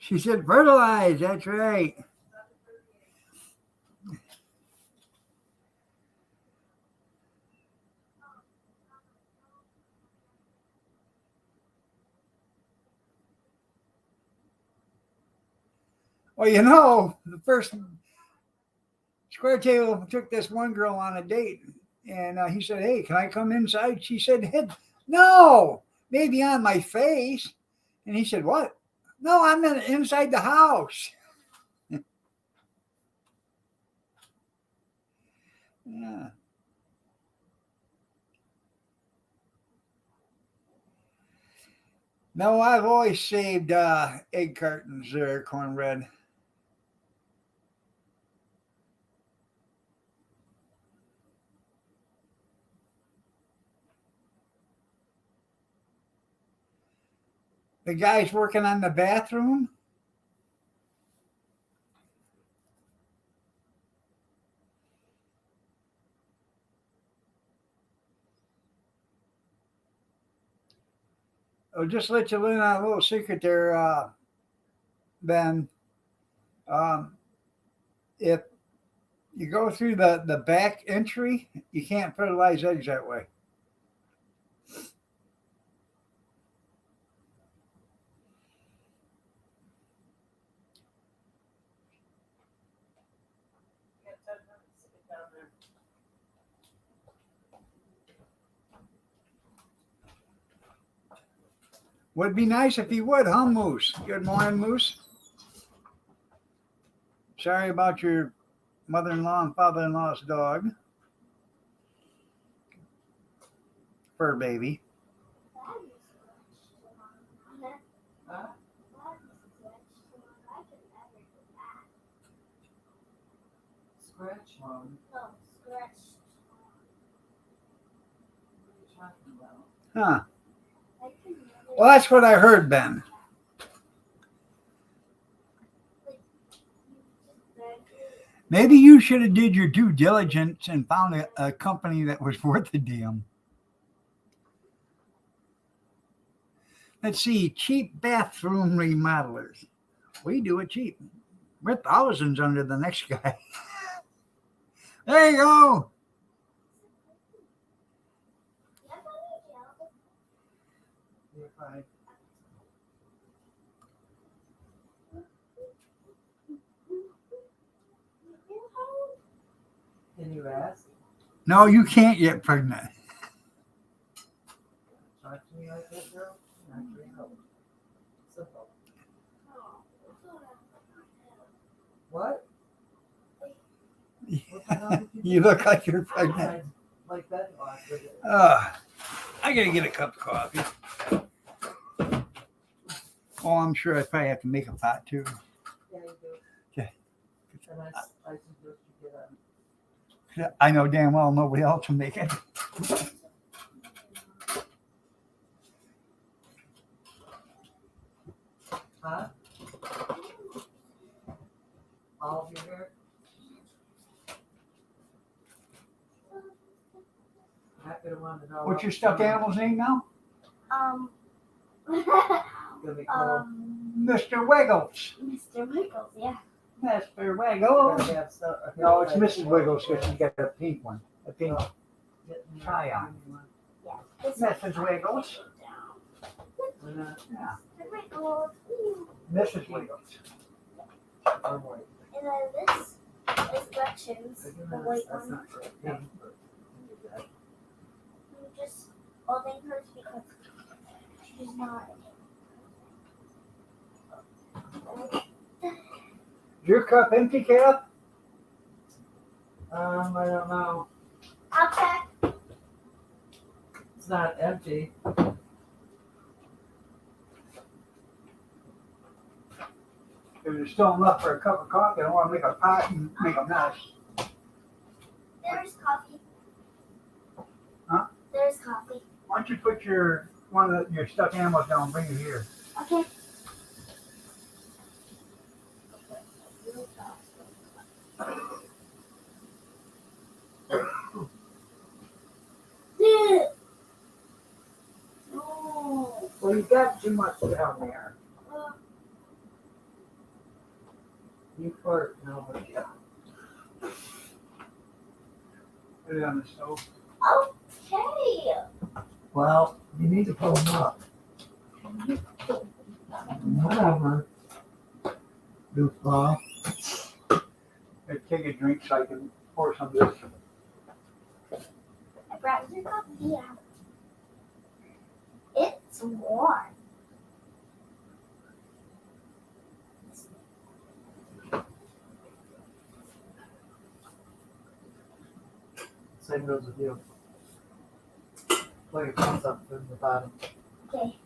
S1: She said fertilize. That's right. Well, the first Square Table took this one girl on a date, and he said, "Hey, can I come inside?" She said, "No, maybe on my face." And he said, "What?" "No, I'm inside the house." Yeah. No, I've always saved egg cartons there, Cornbread. The guy's working on the bathroom. I'll just let you in on a little secret there, Ben. Um, if you go through the back entry, you can't fertilize eggs that way. Would be nice if you would, huh, Moose? Good morning, Moose. Sorry about your mother-in-law and father-in-law's dog. Fur baby.
S3: Huh? Scratch on.
S4: No, scratch.
S3: What are you talking about?
S1: Huh.
S4: I can never.
S1: Well, that's what I heard, Ben. Maybe you should have did your due diligence and found a company that was worth the damn. Let's see, cheap bathroom remodelers. We do it cheap. We're thousands under the next guy. There you go.
S3: If I can you ask?
S1: No, you can't get pregnant.
S3: Talk to me like that, girl? Actually, no. Simple. What? What the hell did
S1: You look like you're pregnant.
S3: I like that box with it.
S1: I gotta get a cup of coffee. Oh, I'm sure I probably have to make a pot too.
S3: Yeah, you do.
S1: Okay.
S3: And I suggest you get a
S1: I know damn well nobody else will make it.
S3: huh? All of your hair? Not gonna want to know.
S1: What's your stuffed animal's name now?
S4: Um,
S3: Gonna be cold.
S1: Mr. Wiggles.
S4: Mr. Wiggles, yeah.
S1: Mr. Wiggles.
S3: Gotta have stuff-
S1: No, it's Mrs. Wiggles because she's got a pink one. A pink.
S3: Get me
S1: Try on.
S4: Yeah. This
S1: Mrs. Wiggles.
S3: Down.
S1: Yeah.
S4: Wiggles.
S1: Mrs. Wiggles.
S3: Or white.
S4: And then this is Gretchen's, the white
S3: That's
S4: one.
S3: not pink, but you do that.
S4: I'm just holding hers because she's not.
S1: Is your cup empty, Caleb?
S3: I don't know.
S4: I'll check.
S3: It's not empty.
S1: If there's still enough for a cup of coffee, I don't want to make a pot and make a mess.
S4: There's coffee.
S1: Huh?
S4: There's coffee.
S1: Why don't you put your one of your stuffed animals down and bring it here?
S4: Okay. No.
S1: Well, you got too much down there.
S3: You flirt, nobody.
S1: Put it on the stove.
S4: Okay.
S3: Well, you need to pull them up. Whatever. Goofball.
S1: Hey, take a drink so I can pour some of this.
S4: I brought your coffee out. It's warm.
S3: Same goes with you. Pull your pants up from the bottom.
S4: Okay.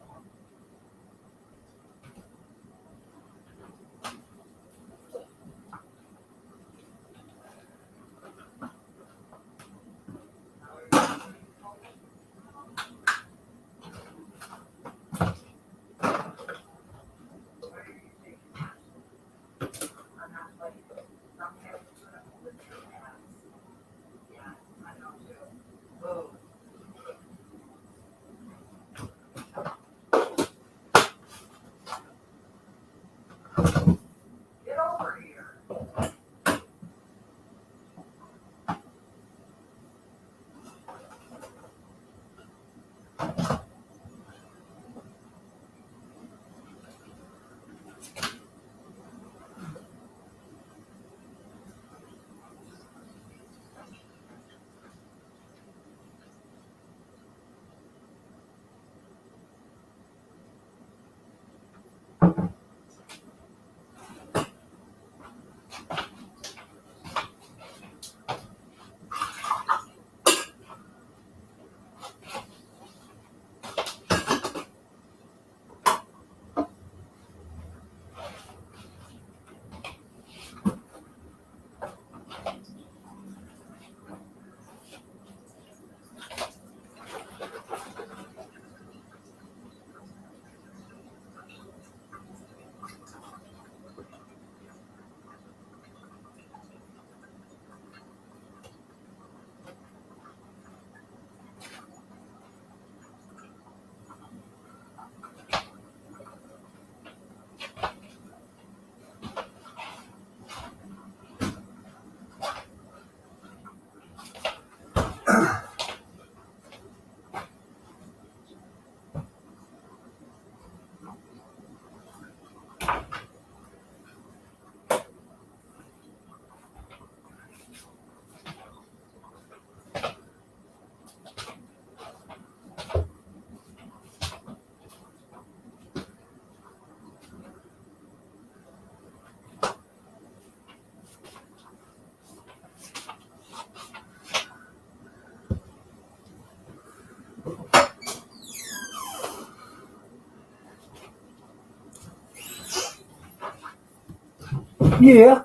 S1: Yeah.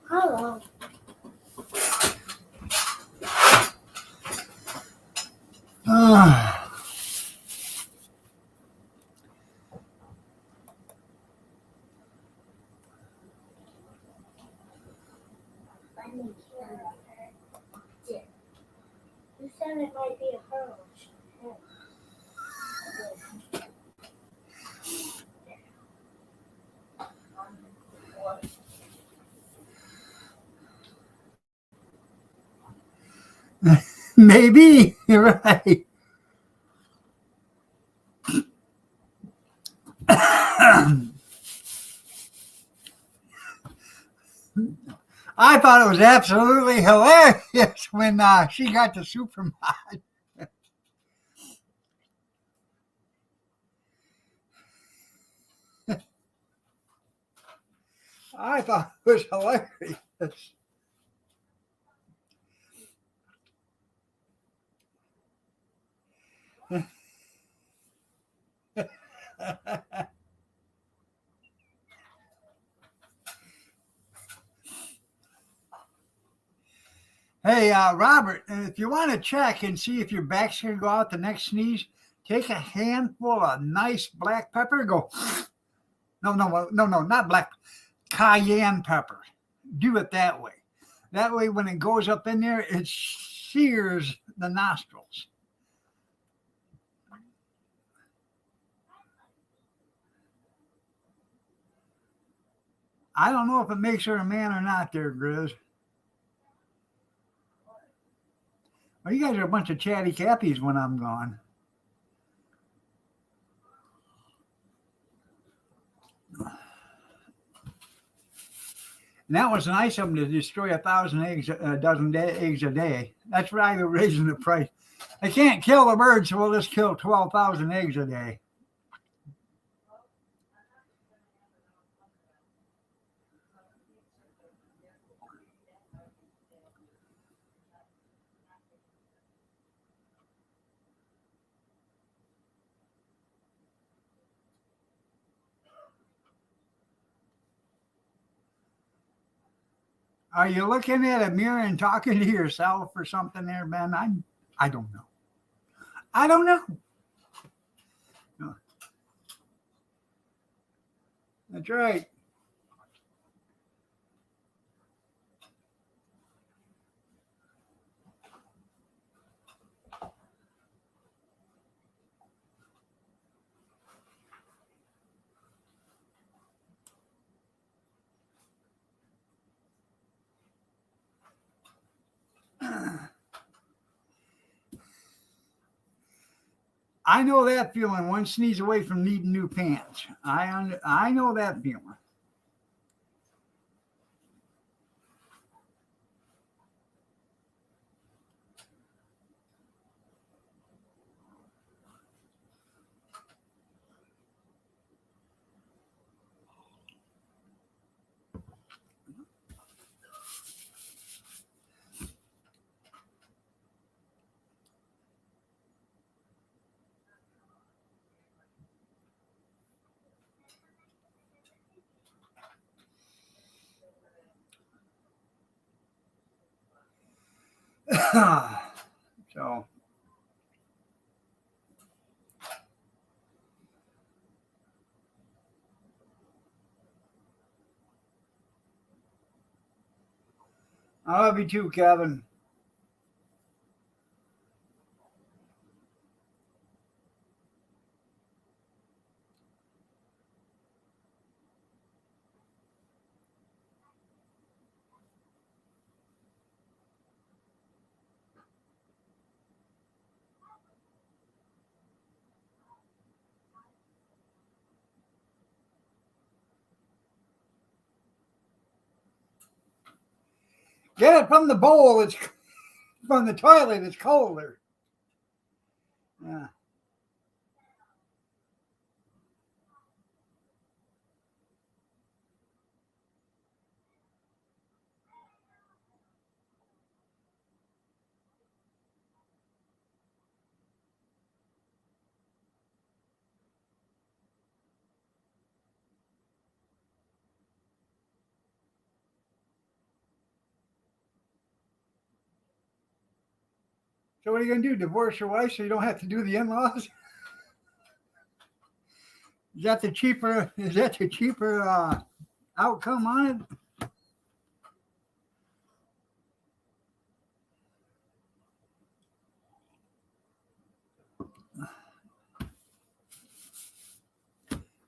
S4: Hello. I need to. You said it might be a pearl.
S1: Maybe. You're right. I thought it was absolutely hilarious when she got the Superman. I thought it was hilarious. Hey, Robert, if you want to check and see if your back's going to go out the next sneeze, take a handful of nice black pepper. Go, no, not black, cayenne pepper. Do it that way. That way, when it goes up in there, it sears the nostrils. I don't know if it makes her a man or not there, Grizz. Well, you guys are a bunch of chatty Cappies when I'm gone. And that was nice of them to destroy 1,000 eggs, a dozen eggs a day. That's why they're raising the price. They can't kill the birds, so we'll just kill 12,000 eggs a day. Are you looking at a mirror and talking to yourself or something there, Ben? I don't know. I don't know. No. That's right. I know that feeling. One sneeze away from needing new pants. I know that feeling. So I love you too, Kevin. Get it from the bowl. It's from the toilet. It's colder. Yeah. So what are you gonna do? Divorce your wife so you don't have to do the in-laws? Is that the cheaper? Is that the cheaper outcome on it?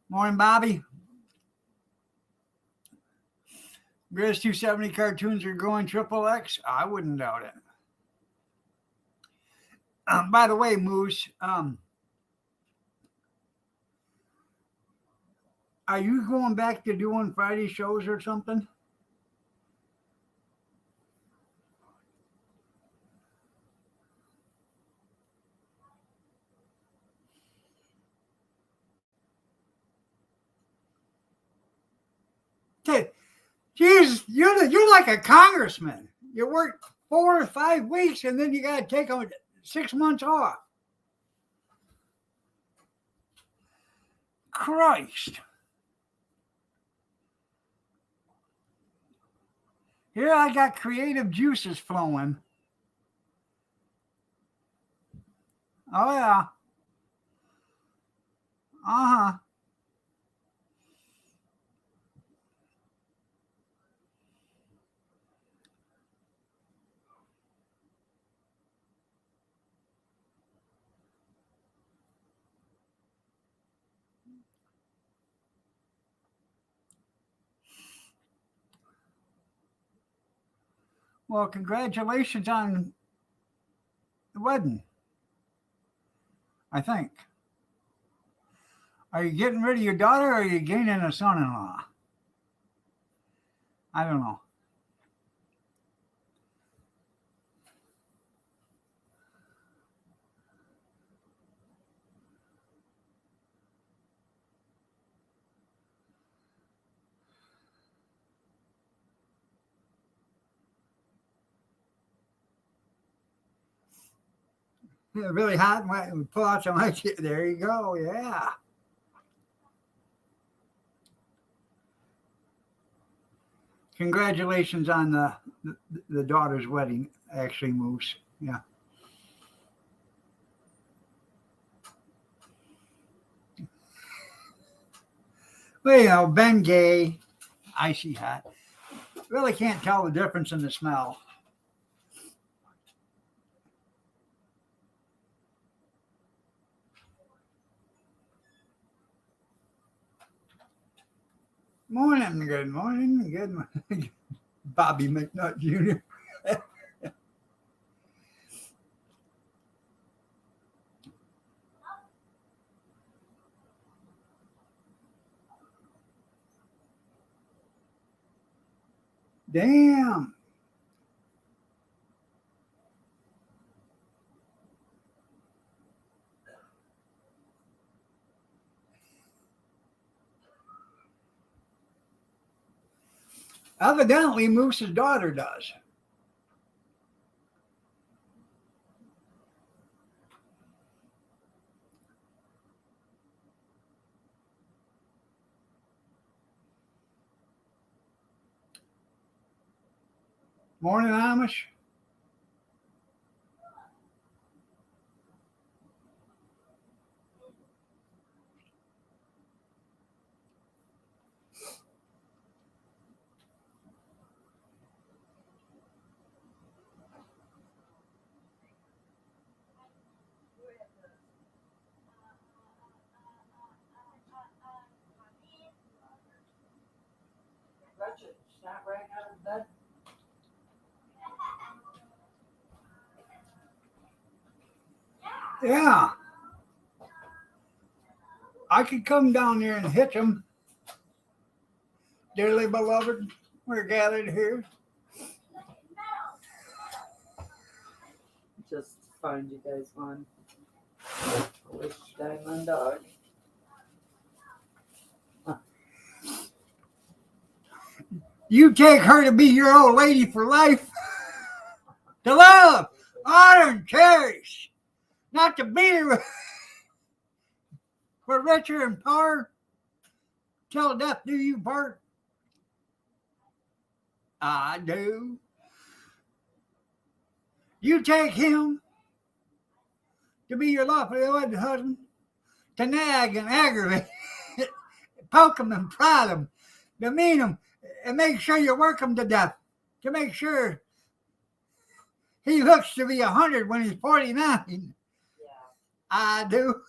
S1: Morning, Bobby. Grizz 270 cartoons are going triple X. I wouldn't doubt it. By the way, Moose, are you going back to doing Friday shows or something? Jesus, you're like a congressman. You work 4 or 5 weeks and then you got to take 6 months off. Christ. Here I got creative juices flowing. Oh, yeah. Uh-huh. Well, congratulations on the wedding, I think. Are you getting rid of your daughter or are you gaining a son-in-law? I don't know. Yeah, really hot and wet and pull out some ice. There you go. Yeah. Congratulations on the daughter's wedding, actually, Moose. Yeah. Well, you know, Ben Gay, icy hot. Really can't tell the difference in the smell. Morning, good morning, good morning. Bobby McNutt Jr. Damn. Evidently, Moose's daughter does. Morning, Amish.
S3: Gretchen, snap right out of bed.
S1: Yeah. I could come down there and hitch them. Dearly beloved, we're gathered here.
S3: Just find you guys one. I wish Diamond Dog.
S1: You take her to be your old lady for life. To love, honor, and cherish. Not to beat her for richer and power. Till death do you part. I do. You take him to be your lawfully wedded husband, to nag and aggravate, poke him and prod him, demean him, and make sure you work him to death, to make sure he looks to be 100 when he's 49.
S3: Yeah.
S1: I do.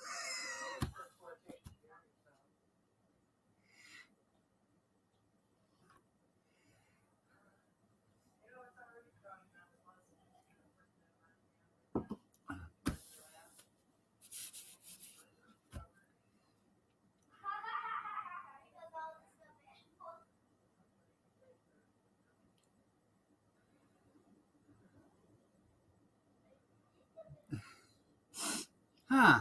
S1: Huh.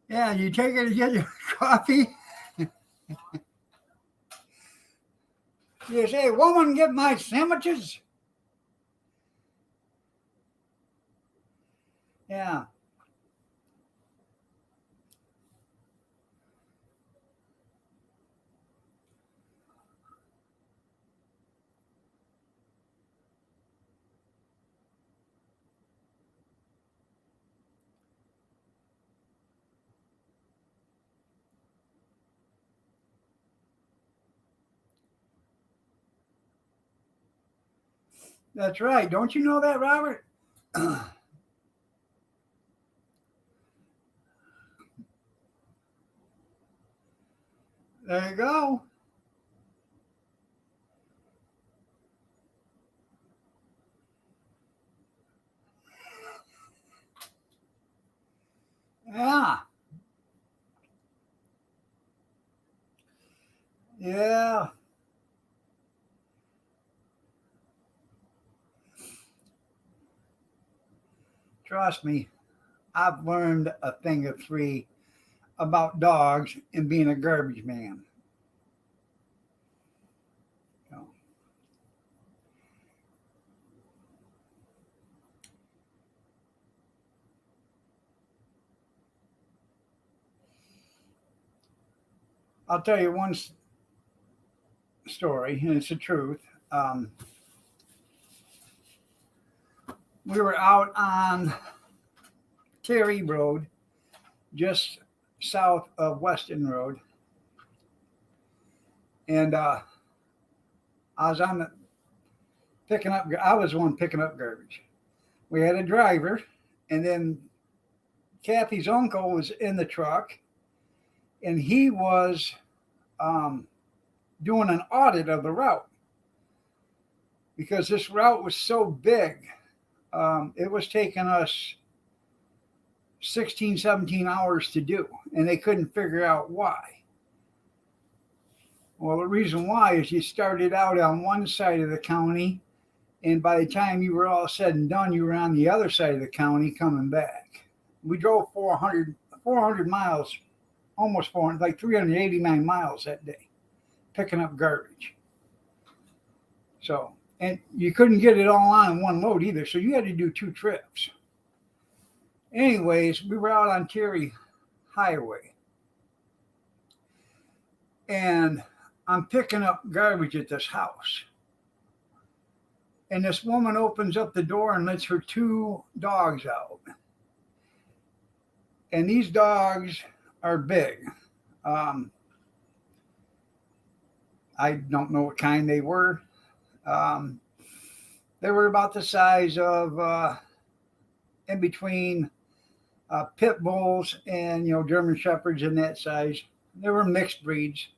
S1: Yeah, you take it to get your coffee. You say, woman, get my sandwiches. Yeah. That's right. Don't you know that, Robert? There you go. Yeah. Yeah. Trust me, I've learned a thing or three about dogs and being a garbage man. So, I'll tell you one story, and it's the truth. We were out on Terry Road, just south of Weston Road, and I was on the picking up. I was the one picking up garbage. We had a driver, and then Kathy's uncle was in the truck, and he was doing an audit of the route because this route was so big. It was taking us 16, 17 hours to do, and they couldn't figure out why. Well, the reason why is you started out on one side of the county, and by the time you were all said and done, you were on the other side of the county coming back. We drove 400 miles, almost 400, like 389 miles that day, picking up garbage. So, and you couldn't get it all on in one load either, so you had to do 2 trips. Anyways, we were out on Terry Highway, and I'm picking up garbage at this house. And this woman opens up the door and lets her 2 dogs out. And these dogs are big. I don't know what kind they were. They were about the size of in between pit bulls and German shepherds in that size. They were mixed breeds.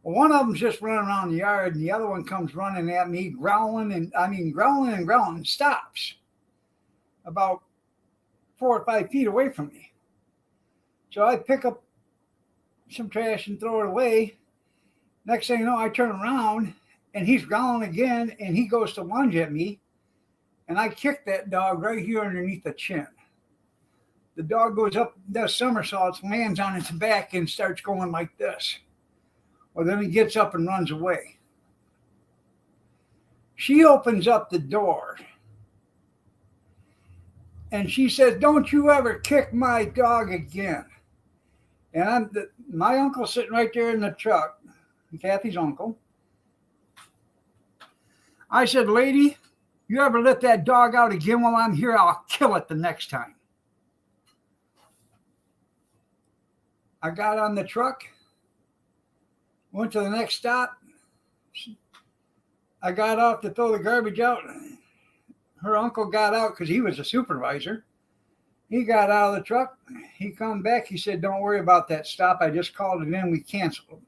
S1: Well, one of them's just running around the yard, and the other one comes running at me, growling and stops about 4 or 5 feet away from me. So I pick up some trash and throw it away. Next thing you know, I turn around, and he's growling again, and he goes to lunge at me, and I kick that dog right here underneath the chin. The dog goes up, does somersaults, lands on its back, and starts going like this. Well, then he gets up and runs away. She opens up the door and she says, "Don't you ever kick my dog again." And my uncle's sitting right there in the truck, Kathy's uncle. I said, "Lady, you ever let that dog out again while I'm here, I'll kill it the next time." I got on the truck, went to the next stop. I got off to throw the garbage out. Her uncle got out because he was a supervisor. He got out of the truck. He come back. He said, "Don't worry about that stop. I just called it in. We canceled.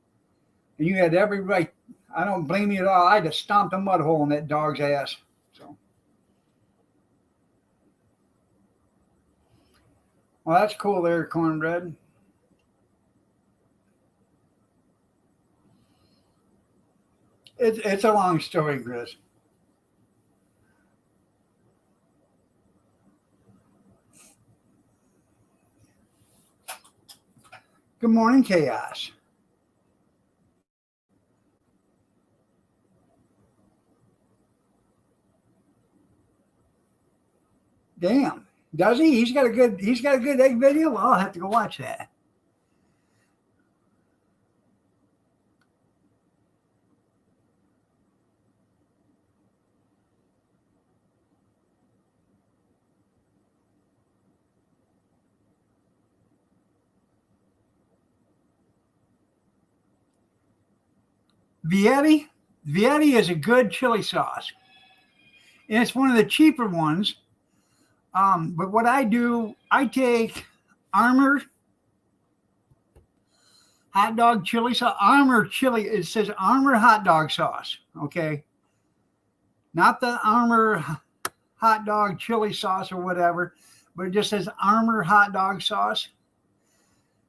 S1: And you had every right. I don't blame you at all. I just stomped a mud hole in that dog's ass." So, well, that's cool there, Cornbread. It's a long story, Chris. Good morning, Chaos. Damn. Does he? He's got a good egg video? Well, I'll have to go watch that. Vietti is a good chili sauce. And it's one of the cheaper ones. But what I do, I take Armour hot dog chili sauce. Armour chili, it says Armour hot dog sauce. Okay. Not the Armour hot dog chili sauce or whatever, but it just says Armour hot dog sauce.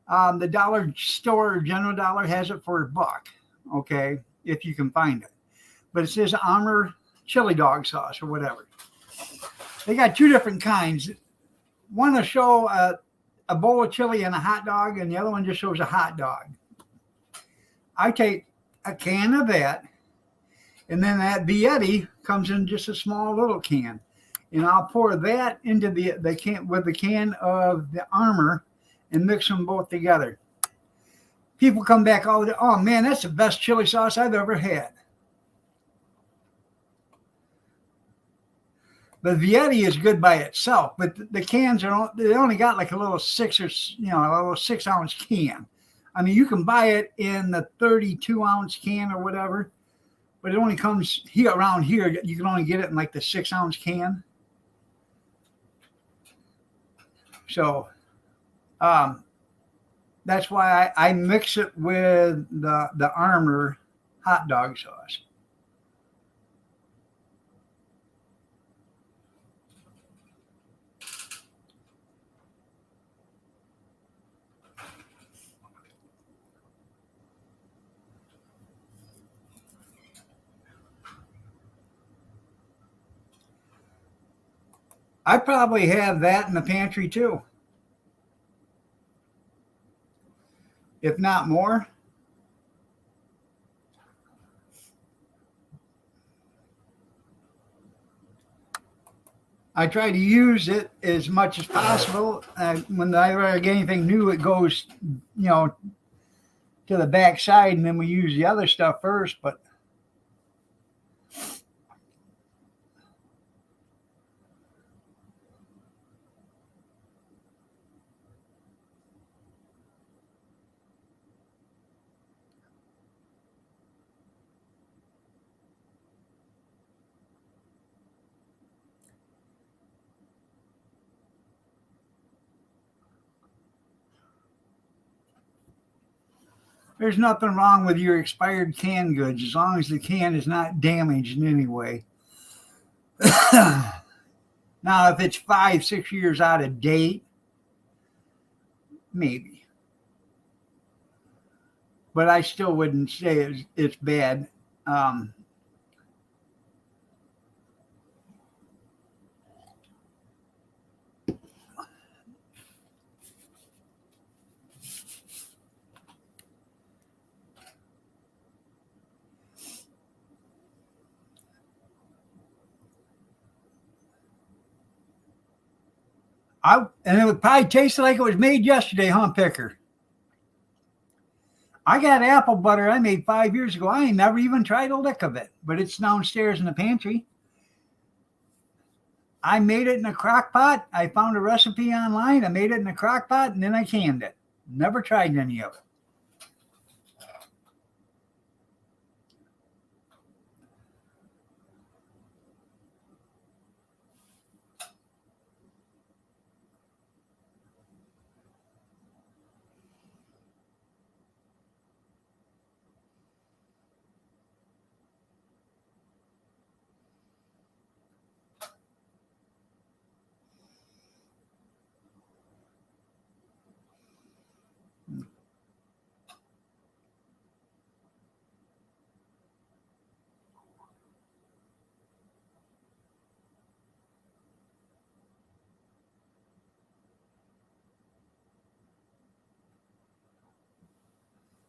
S1: The dollar store, General Dollar, has it for $1. Okay, if you can find it. But it says Armour chili dog sauce or whatever. They got two different kinds. One will show a bowl of chili and a hot dog, and the other one just shows a hot dog. I take a can of that, and then that Vietti comes in just a small little can. And I'll pour that into the can with the can of the Armour and mix them both together. People come back all the day, "Oh man, that's the best chili sauce I've ever had." The Vietti is good by itself, but the cans they only got like a little 6-ounce can. I mean, you can buy it in the 32-ounce can or whatever, but it only comes here around here. You can only get it in like the 6-ounce can. So, that's why I mix it with the Armour hot dog sauce. I probably have that in the pantry too, if not more. I try to use it as much as possible. When I get anything new, it goes, to the back side, and then we use the other stuff first. But there's nothing wrong with your expired canned goods as long as the can is not damaged in any way. Now, if it's 5-6 years out of date, maybe. But I still wouldn't say it's bad. And it would probably taste like it was made yesterday, huh, Picker? I got apple butter I made 5 years ago. I ain't never even tried a lick of it, but it's downstairs in the pantry. I made it in a crock pot. I found a recipe online. I made it in a crock pot and then I canned it. Never tried any of it.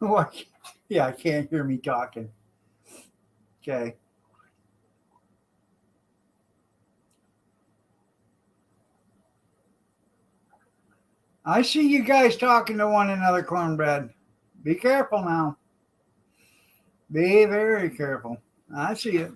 S1: What? Yeah, I can't hear me talking. Okay. I see you guys talking to one another, Cornbread. Be careful now. Be very careful. I see it.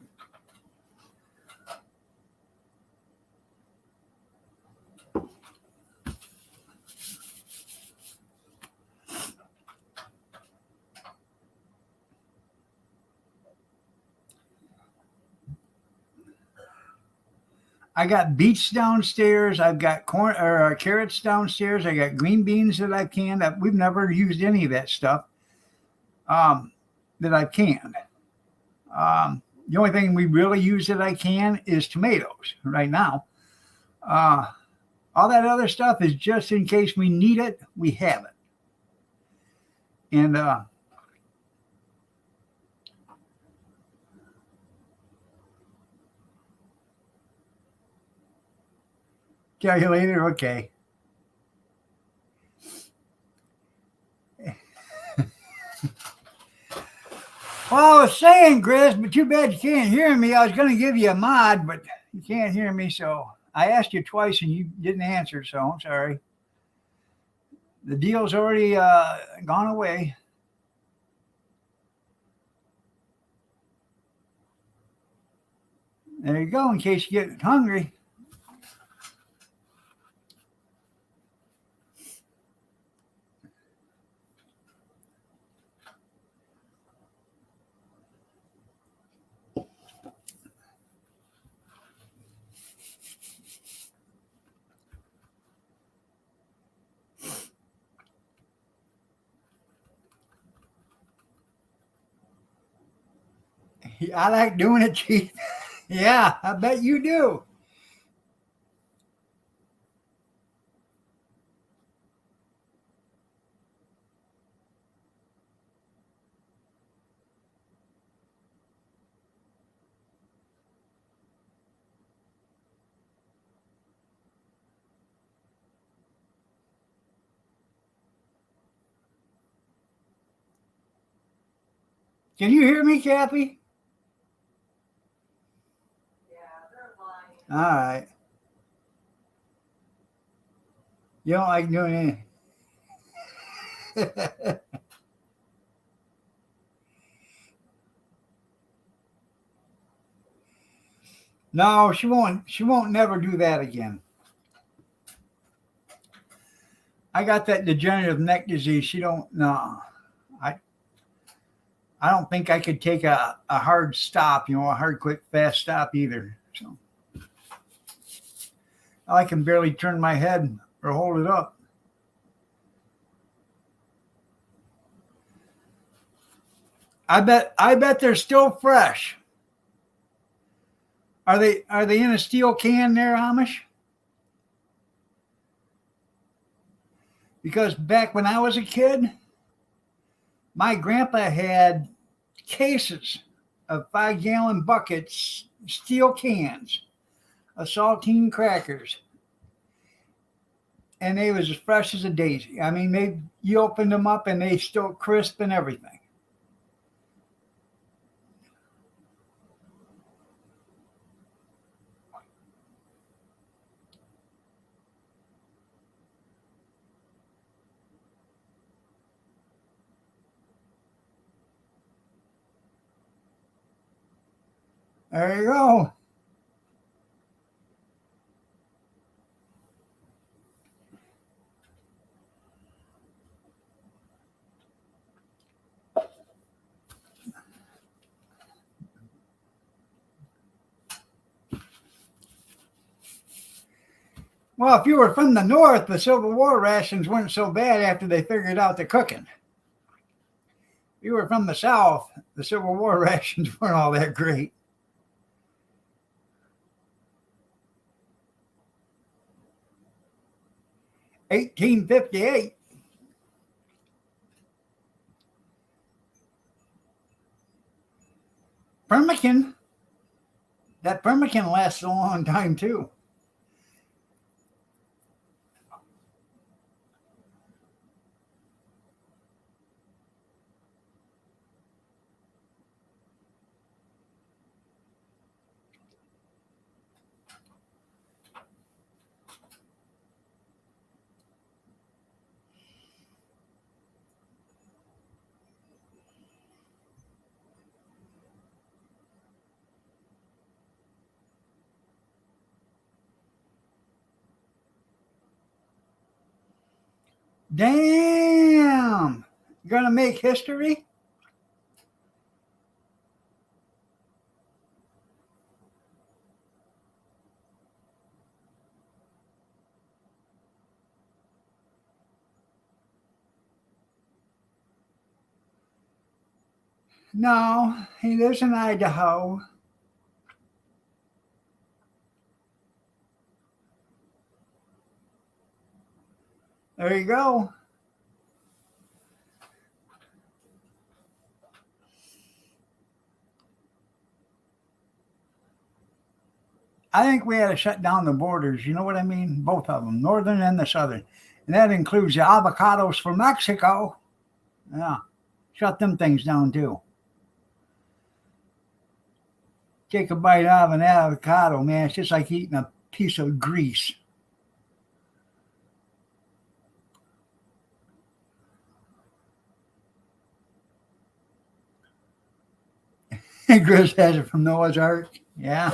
S1: I got beets downstairs. I've got carrots downstairs. I got green beans that I canned. We've never used any of that stuff that I've canned. The only thing we really use that I can is tomatoes right now. All that other stuff is just in case we need it, we have it. And calculator, okay. Well, I was saying, Chris, but too bad you can't hear me. I was going to give you a mod, but you can't hear me, so I asked you twice and you didn't answer, so I'm sorry. The deal's already gone away. There you go, in case you get hungry. I like doing it, Chief. Yeah, I bet you do. Can you hear me, Kathy?
S3: Yeah, they're lying.
S1: All right. You don't like doing anything. No, she won't. She won't never do that again. I got that degenerative neck disease. She don't. No, I don't think I could take a hard stop. A hard, quick, fast stop either. So I can barely turn my head or hold it up. I bet they're still fresh. Are they in a steel can there, Amish? Because back when I was a kid, my grandpa had cases of 5-gallon buckets, steel cans of saltine crackers. And they was as fresh as a daisy. I mean, you opened them up and they still crisp and everything. There you go. Well, if you were from the North, the Civil War rations weren't so bad after they figured out the cooking. If you were from the South, the Civil War rations weren't all that great. $18.58. Pemmican. That pemmican lasts a long time too. Damn. You gonna make history? No, he lives in Idaho. There you go. I think we had to shut down the borders. You know what I mean? Both of them, northern and the southern. And that includes the avocados from Mexico. Yeah, shut them things down too. Take a bite out of an avocado, man. It's just like eating a piece of grease. Grizz has it from Noah's Ark. Yeah.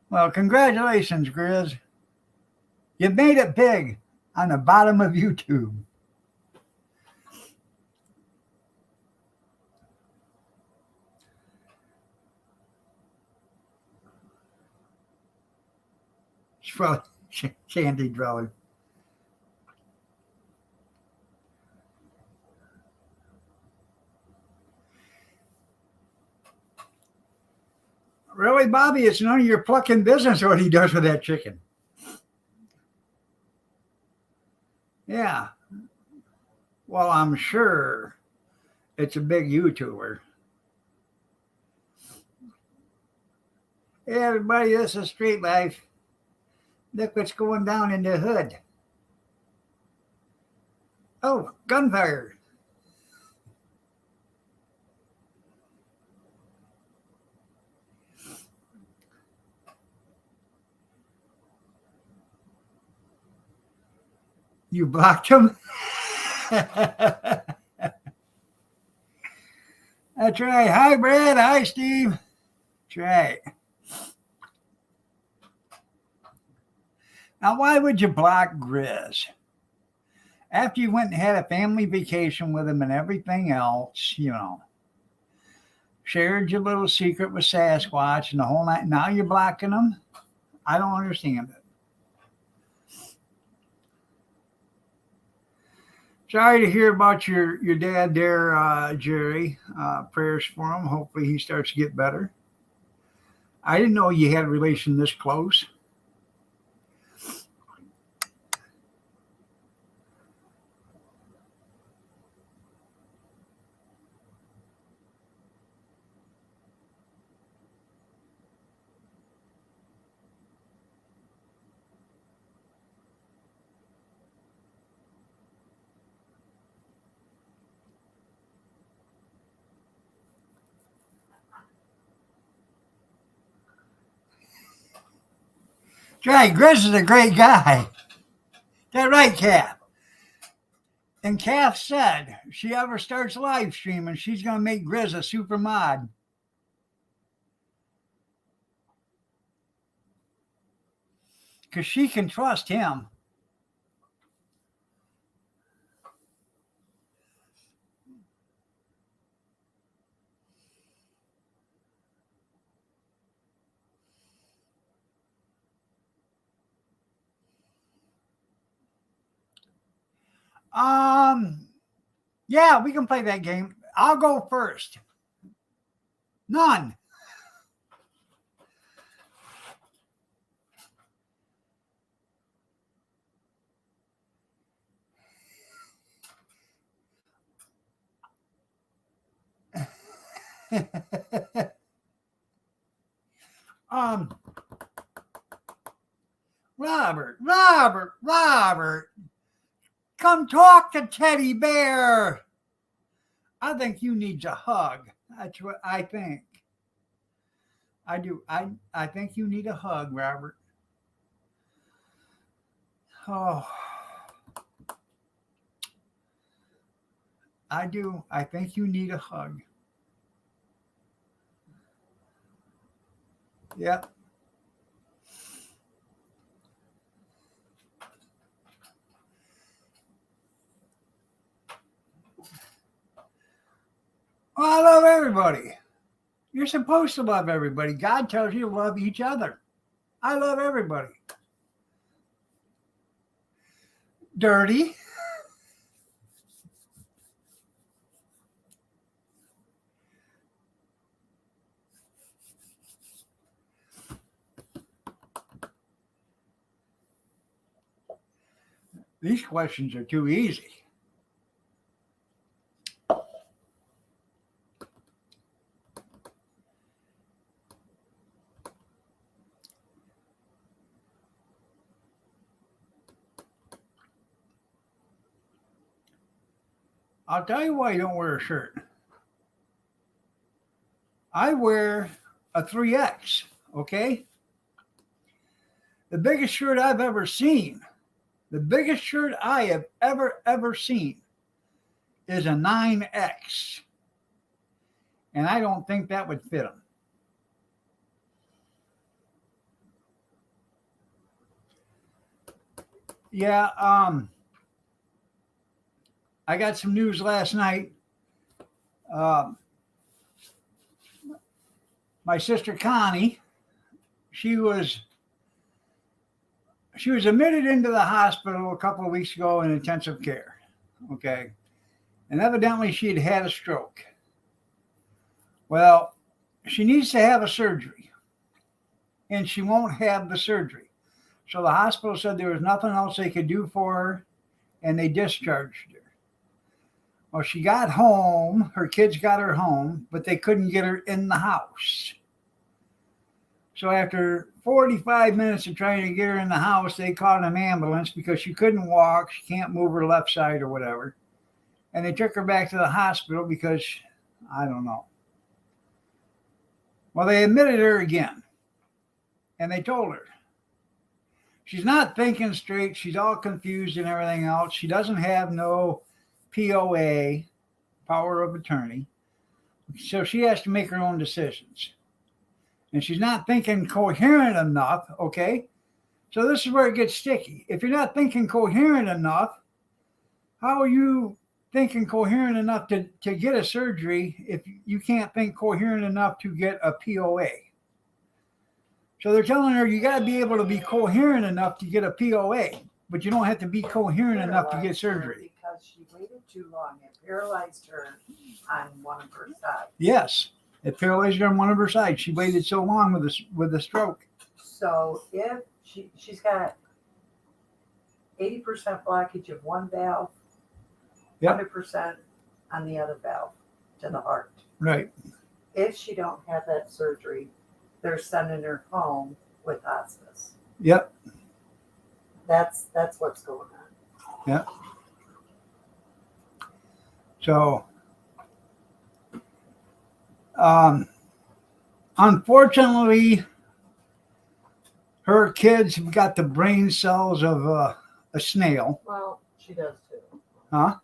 S1: Well, congratulations, Grizz. You made it big on the bottom of YouTube. It's probably Shanty Dweller. Really, Bobby? It's none of your plucking business what he does with that chicken. Yeah. Well, I'm sure it's a big YouTuber. Hey, everybody, this is Street Life. Look what's going down in the hood. Oh, gunfire. You blocked him? That's right. Hi, Brad. Hi, Steve. That's right. Now, why would you block Grizz? After you went and had a family vacation with him and everything else, you know, shared your little secret with Sasquatch and the whole night. Now you're blocking him? I don't understand it. Sorry to hear about your dad there, Jerry. Prayers for him. Hopefully he starts to get better. I didn't know you had a relation this close. Jay, Grizz is a great guy. That right, Kath? And Kath said if she ever starts live streaming, she's going to make Grizz a super mod. Because she can trust him. Yeah, we can play that game. I'll go first. None. um, Robert, come talk to Teddy Bear. I think you need a hug. That's what I think. I do. I think you need a hug, Robert. Oh, I do. I think you need a hug. Yep. Well, I love everybody. You're supposed to love everybody. God tells you to love each other. I love everybody. Dirty. These questions are too easy. I'll tell you why you don't wear a shirt. I wear a 3X, okay? The biggest shirt I've ever seen, the biggest shirt I have ever seen is a 9X. And I don't think that would fit them. Yeah, I got some news last night. My sister Connie, she was admitted into the hospital a couple of weeks ago in intensive care. Okay. And evidently she had had a stroke. Well, she needs to have a surgery. And she won't have the surgery. So the hospital said there was nothing else they could do for her, and they discharged her. Well, she got home, her kids got her home, but they couldn't get her in the house. So after 45 minutes of trying to get her in the house, they called an ambulance because she couldn't walk, she can't move her left side or whatever. And they took her back to the hospital because, I don't know. Well, they admitted her again. And they told her, she's not thinking straight. She's all confused and everything else. She doesn't have no POA, power of attorney. So she has to make her own decisions. And she's not thinking coherent enough, okay? So this is where it gets sticky. If you're not thinking coherent enough, how are you thinking coherent enough to get a surgery if you can't think coherent enough to get a POA? So they're telling her you got to be able to be coherent enough to get a POA, but you don't have to be coherent enough to get surgery.
S3: Because she waited too long. It paralyzed her on one of her sides.
S1: Yes, it paralyzed her on one of her sides. She waited so long with a stroke.
S3: So if she's got 80% blockage of one valve,
S1: Yep.
S3: 100% on the other valve to the heart.
S1: Right.
S3: If she don't have that surgery, they're sending her home with hospice.
S1: Yep.
S3: That's what's going on.
S1: Yep. So, unfortunately, her kids have got the brain cells of a snail,
S3: Well, she does too.
S1: huh?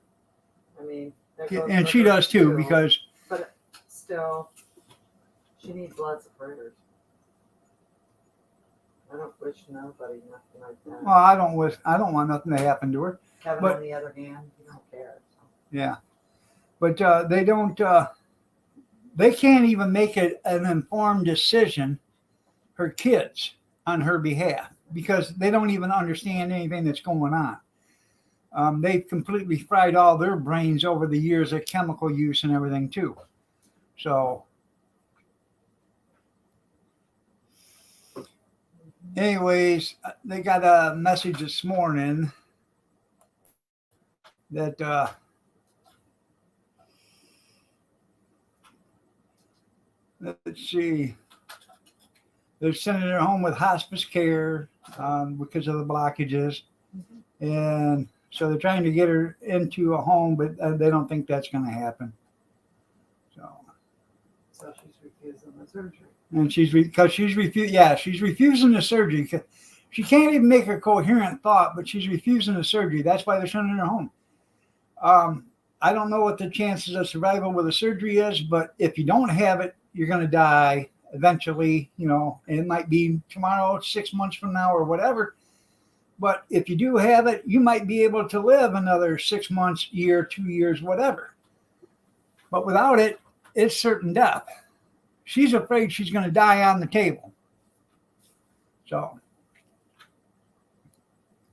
S3: I mean, that
S1: Yeah,
S3: goes
S1: and
S3: for
S1: she
S3: her
S1: does too because
S3: But still, she needs lots of prayers. I don't wish nobody nothing like that.
S1: well, I don't want nothing to happen to her.
S3: Kevin,
S1: but-
S3: on the other hand, you don't care. So.
S1: Yeah, but they don't. They can't even make an informed decision. Her kids on her behalf because they don't even understand anything that's going on. They've completely fried all their brains over the years of chemical use and everything too. So, anyways, they got a message this morning that let's see, they're sending her home with hospice care because of the blockages, and so they're trying to get her into a home, but they don't think that's going to happen.
S3: So she's refusing the surgery.
S1: And she's refusing the surgery. She can't even make a coherent thought, but she's refusing the surgery. That's why they're sending her home. I don't know what the chances of survival with the surgery is, but if you don't have it, you're going to die eventually. You know, and it might be tomorrow, 6 months from now, or whatever. But if you do have it, you might be able to live another 6 months, year, 2 years, whatever. But without it, it's certain death. She's afraid she's going to die on the table. So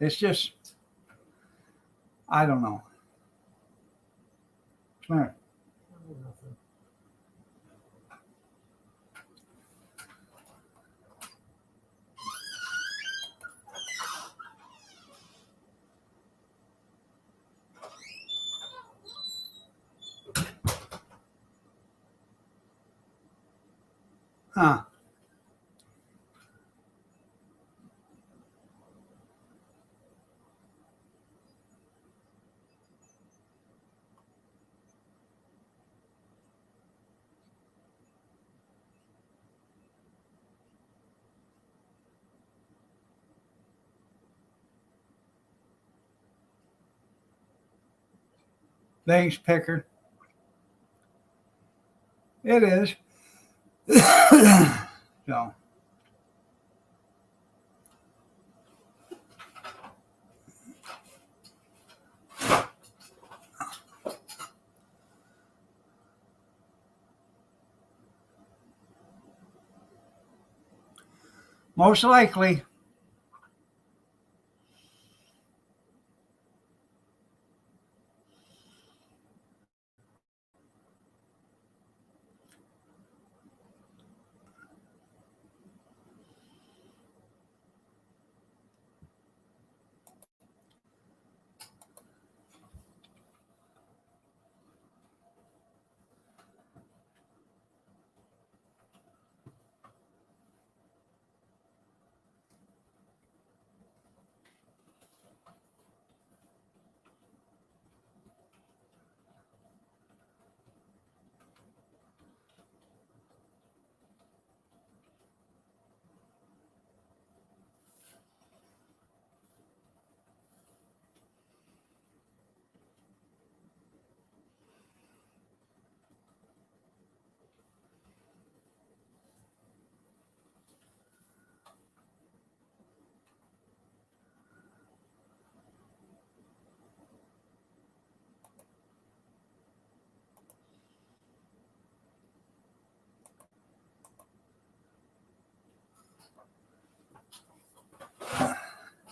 S1: it's just, I don't know. Come here.
S3: Nothing.
S1: Huh. Thanks, Picker. It is. So. Most likely.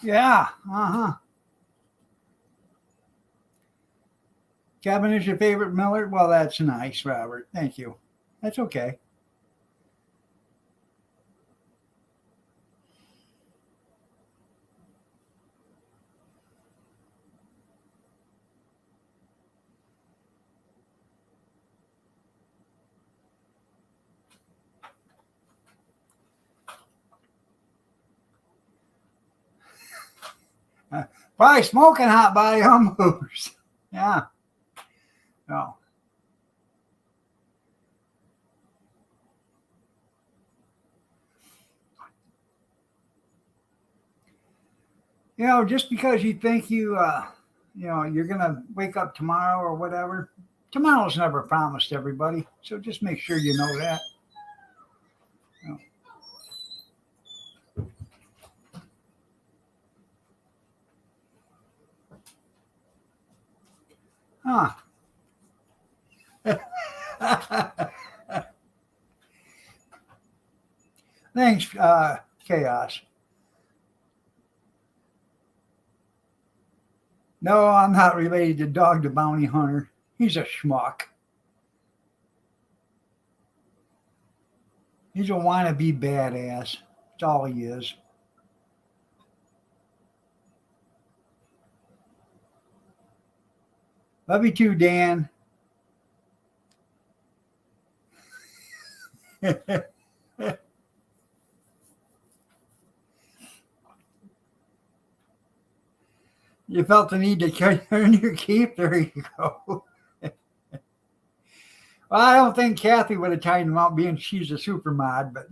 S1: Yeah. Uh-huh. Kevin is your favorite Miller? Well, that's nice, Robert. Thank you. That's okay. Probably smoking hot body almost. Yeah. No. Just because you think you're gonna wake up tomorrow or whatever, tomorrow's never promised everybody. So just make sure you know that. You know. Huh. Thanks, Chaos. No, I'm not related to Dog the Bounty Hunter. He's a schmuck. He's a wannabe badass. That's all he is. Love you too, Dan. You felt the need to earn your keep? There you go. Well, I don't think Kathy would have timed him out being she's a super mod, but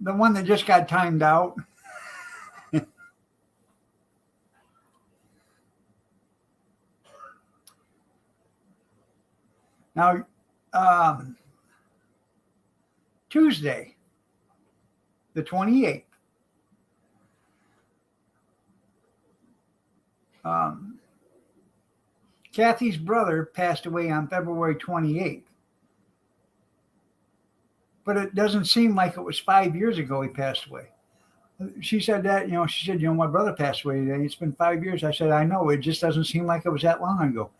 S1: the one that just got timed out. Now, Tuesday, the 28th, Kathy's brother passed away on February 28th. But it doesn't seem like it was 5 years ago he passed away. She said that, she said, my brother passed away today. It's been 5 years. I said, I know. It just doesn't seem like it was that long ago.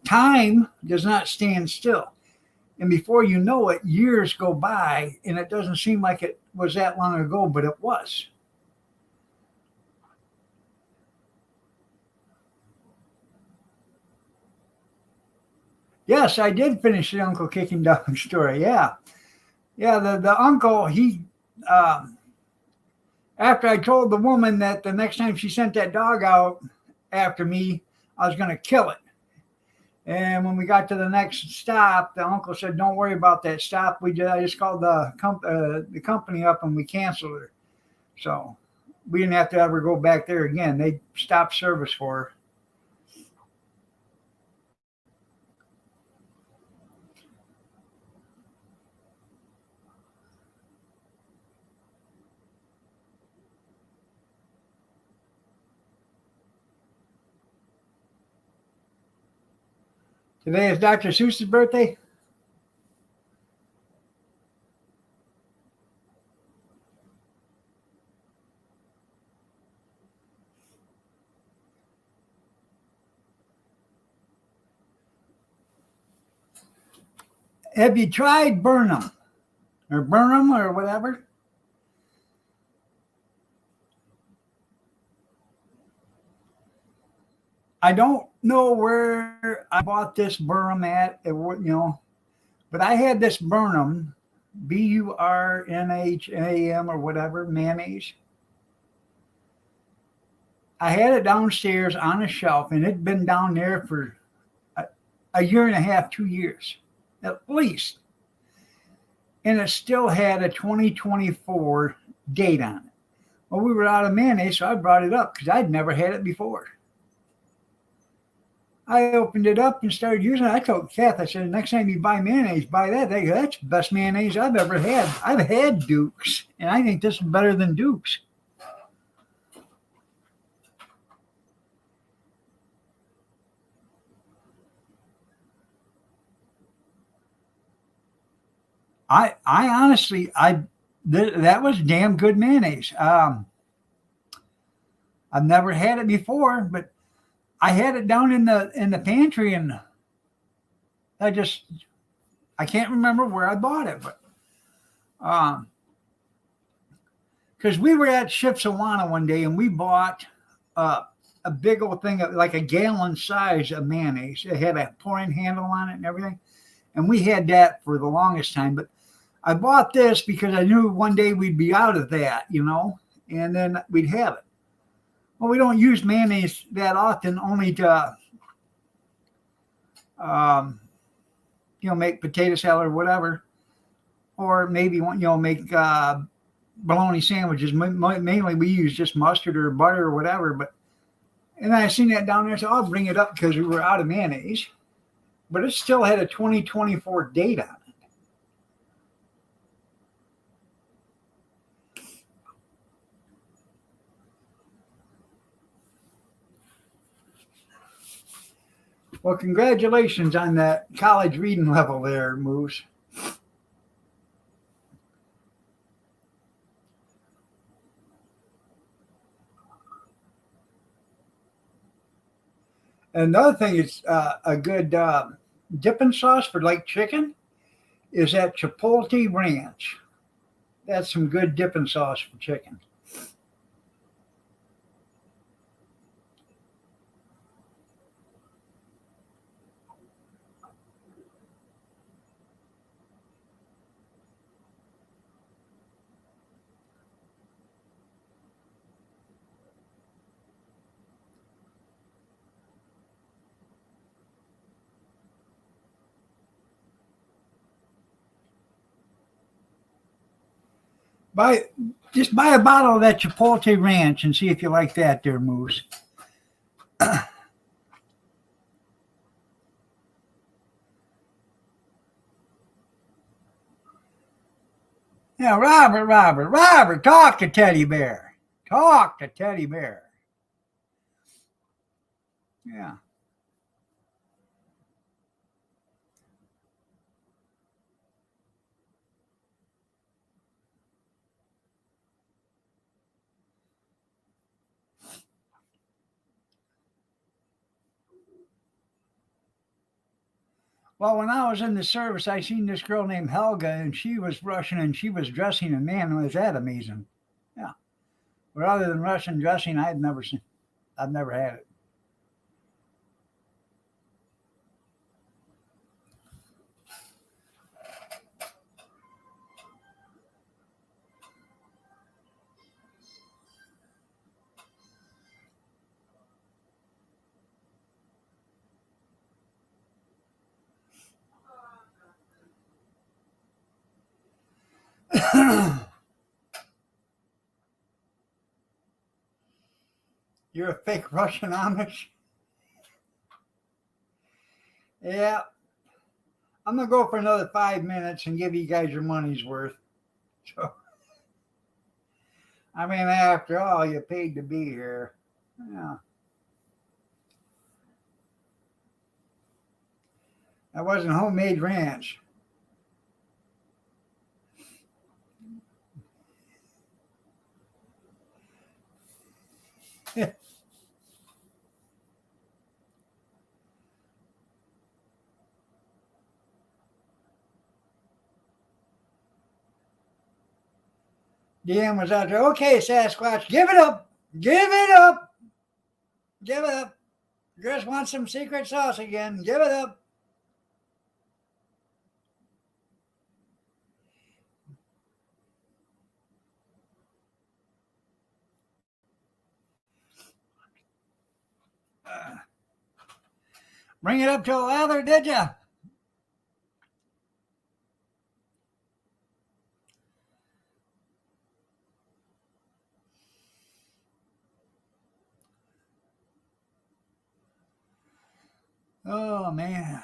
S1: Time does not stand still. And before you know it, years go by, and it doesn't seem like it was that long ago, but it was. Yes, I did finish the Uncle Kicking Dog story. Yeah. Yeah, the uncle, he, after I told the woman that the next time she sent that dog out after me, I was going to kill it. And when we got to the next stop, the uncle said, "Don't worry about that stop. I just called the company up and we canceled her." So we didn't have to ever go back there again. They stopped service for her. Today is Dr. Seuss's birthday. Have you tried Burnham or whatever? I don't know where I bought this Burnham at, but I had this Burnham, Burnham or whatever, mayonnaise. I had it downstairs on a shelf, and it'd been down there for a year and a half, 2 years, at least. And it still had a 2024 date on it. Well, we were out of mayonnaise, so I brought it up because I'd never had it before. I opened it up and started using it. I told Kath, I said, next time you buy mayonnaise, buy that. They go, that's the best mayonnaise I've ever had. I've had Duke's, and I think this is better than Duke's. I honestly, that was damn good mayonnaise. I've never had it before, but I had it down in the pantry, and I can't remember where I bought it, but because we were at Shipsawana one day and we bought a big old thing of like a gallon size of mayonnaise. It had a pouring handle on it and everything, and we had that for the longest time. But I bought this because I knew one day we'd be out of that, and then we'd have it. Well, we don't use mayonnaise that often, only to, make potato salad or whatever. or maybe make bologna sandwiches. Mainly we use just mustard or butter or whatever. But and I seen that down there, so I'll bring it up because we were out of mayonnaise, but it still had a 2024 date on it. Well, congratulations on that college reading level there, Moose. Another thing is a good dipping sauce for like chicken is that Chipotle Ranch. That's some good dipping sauce for chicken. Just buy a bottle of that Chipotle Ranch and see if you like that there, Moose. Yeah, Robert, talk to Teddy Bear. Talk to Teddy Bear. Yeah. Well, when I was in the service, I seen this girl named Helga, and she was Russian, and she was dressing a man. Was that amazing? Yeah. But other than Russian dressing, I've never had it. You're a fake Russian Amish? Yeah. I'm going to go for another 5 minutes and give you guys your money's worth. So, I mean, after all, you paid to be here. Yeah. That wasn't homemade ranch. DM was out there. Okay, Sasquatch, give it up. Give it up. Give it up. Chris wants some secret sauce again. Give it up. Bring it up to a lather, did you? Oh, man.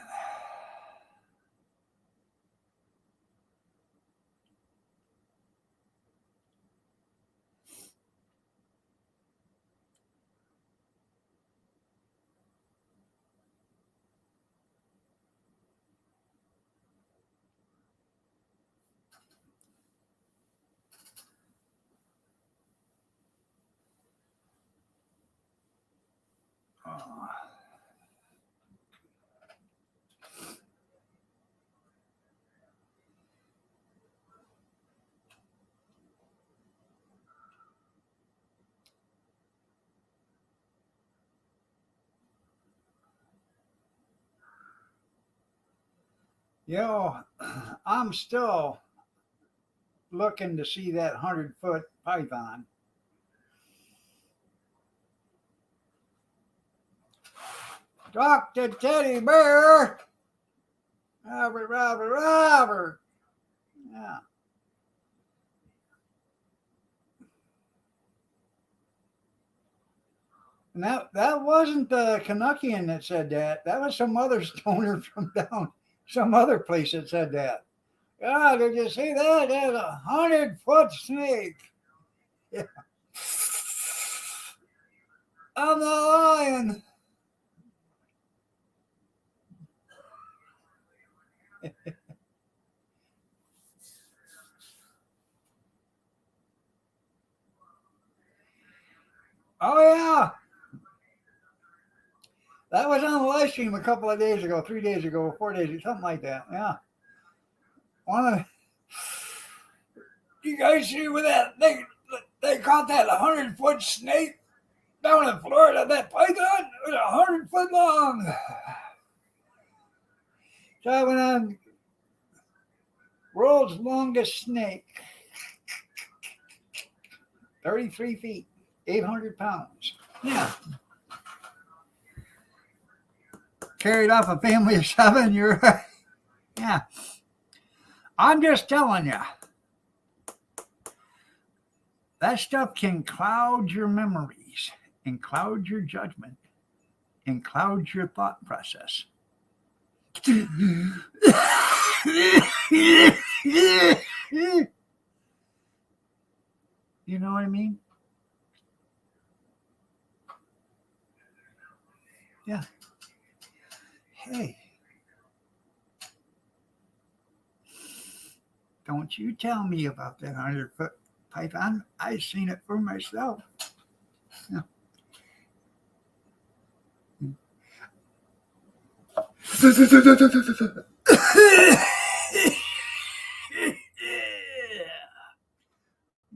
S1: Oh. I'm still looking to see that 100-foot python. Talk to Teddy Bear. Robert. Yeah. And that wasn't the Canuckian that said that. That was some other stoner from down some other place that said that. God, did you see that? There's 100-foot snake. Yeah. I'm the lion. Oh yeah. That was on the live stream a couple of days ago, 3 days ago, 4 days ago, something like that. Yeah. One of you guys see where that they caught that 100-foot snake down in Florida? That python was 100 foot long. So I went on world's longest snake, 33 feet, 800 pounds. Yeah. Carried off a family of 7. You're right. Yeah. I'm just telling you. That stuff can cloud your memories and cloud your judgment and cloud your thought process. You know what I mean? Yeah. Hey. Don't you tell me about that 100-foot python. I've seen it for myself. Yeah.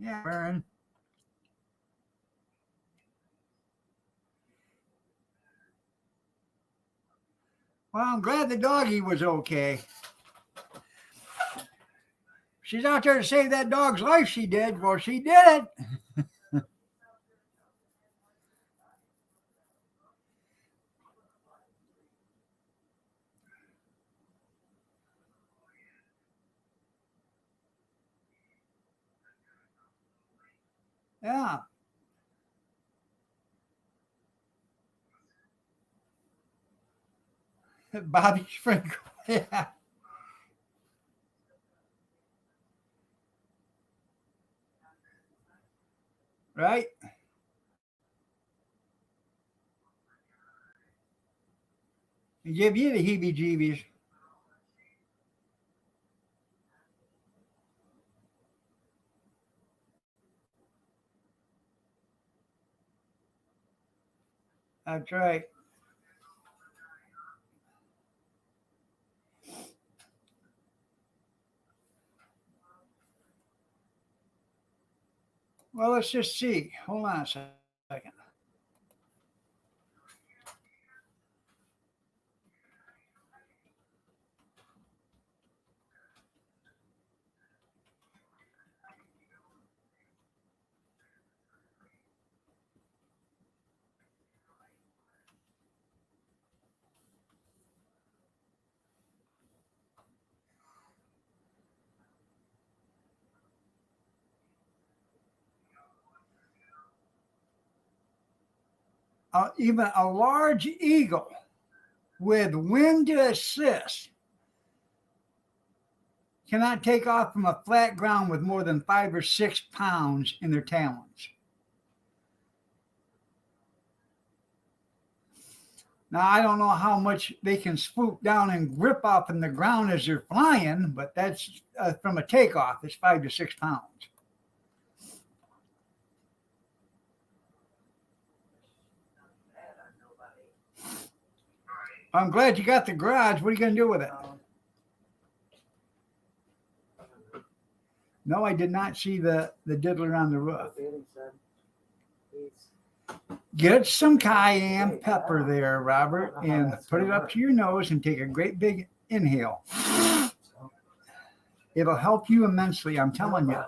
S1: Yeah, Baron. Well, I'm glad the doggy was okay. She's out there to save that dog's life, she did. Well, she did it. Yeah. Bobby Sprinkle. Yeah. Right? It give you the heebie-jeebies. That's right. Well, let's just see. Hold on a second. Even a large eagle with wind to assist cannot take off from a flat ground with more than 5 or 6 pounds in their talons. Now, I don't know how much they can swoop down and grip off from the ground as they're flying, but that's from a takeoff, it's 5 to 6 pounds. I'm glad you got the garage. What are you going to do with it? No, I did not see the diddler on the roof. Get some cayenne pepper there, Robert, and put it up to your nose and take a great big inhale. It'll help you immensely, I'm telling you.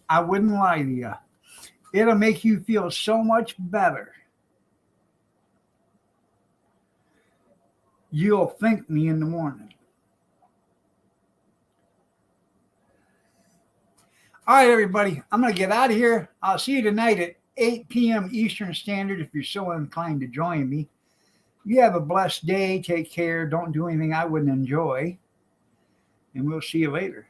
S1: I wouldn't lie to you. It'll make you feel so much better. you'll thank me in the morning. All right, everybody, I'm going to get out of here. I'll see you tonight at 8 p.m. Eastern Standard if you're so inclined to join me. You have a blessed day. Take care. Don't do anything I wouldn't enjoy. And we'll see you later.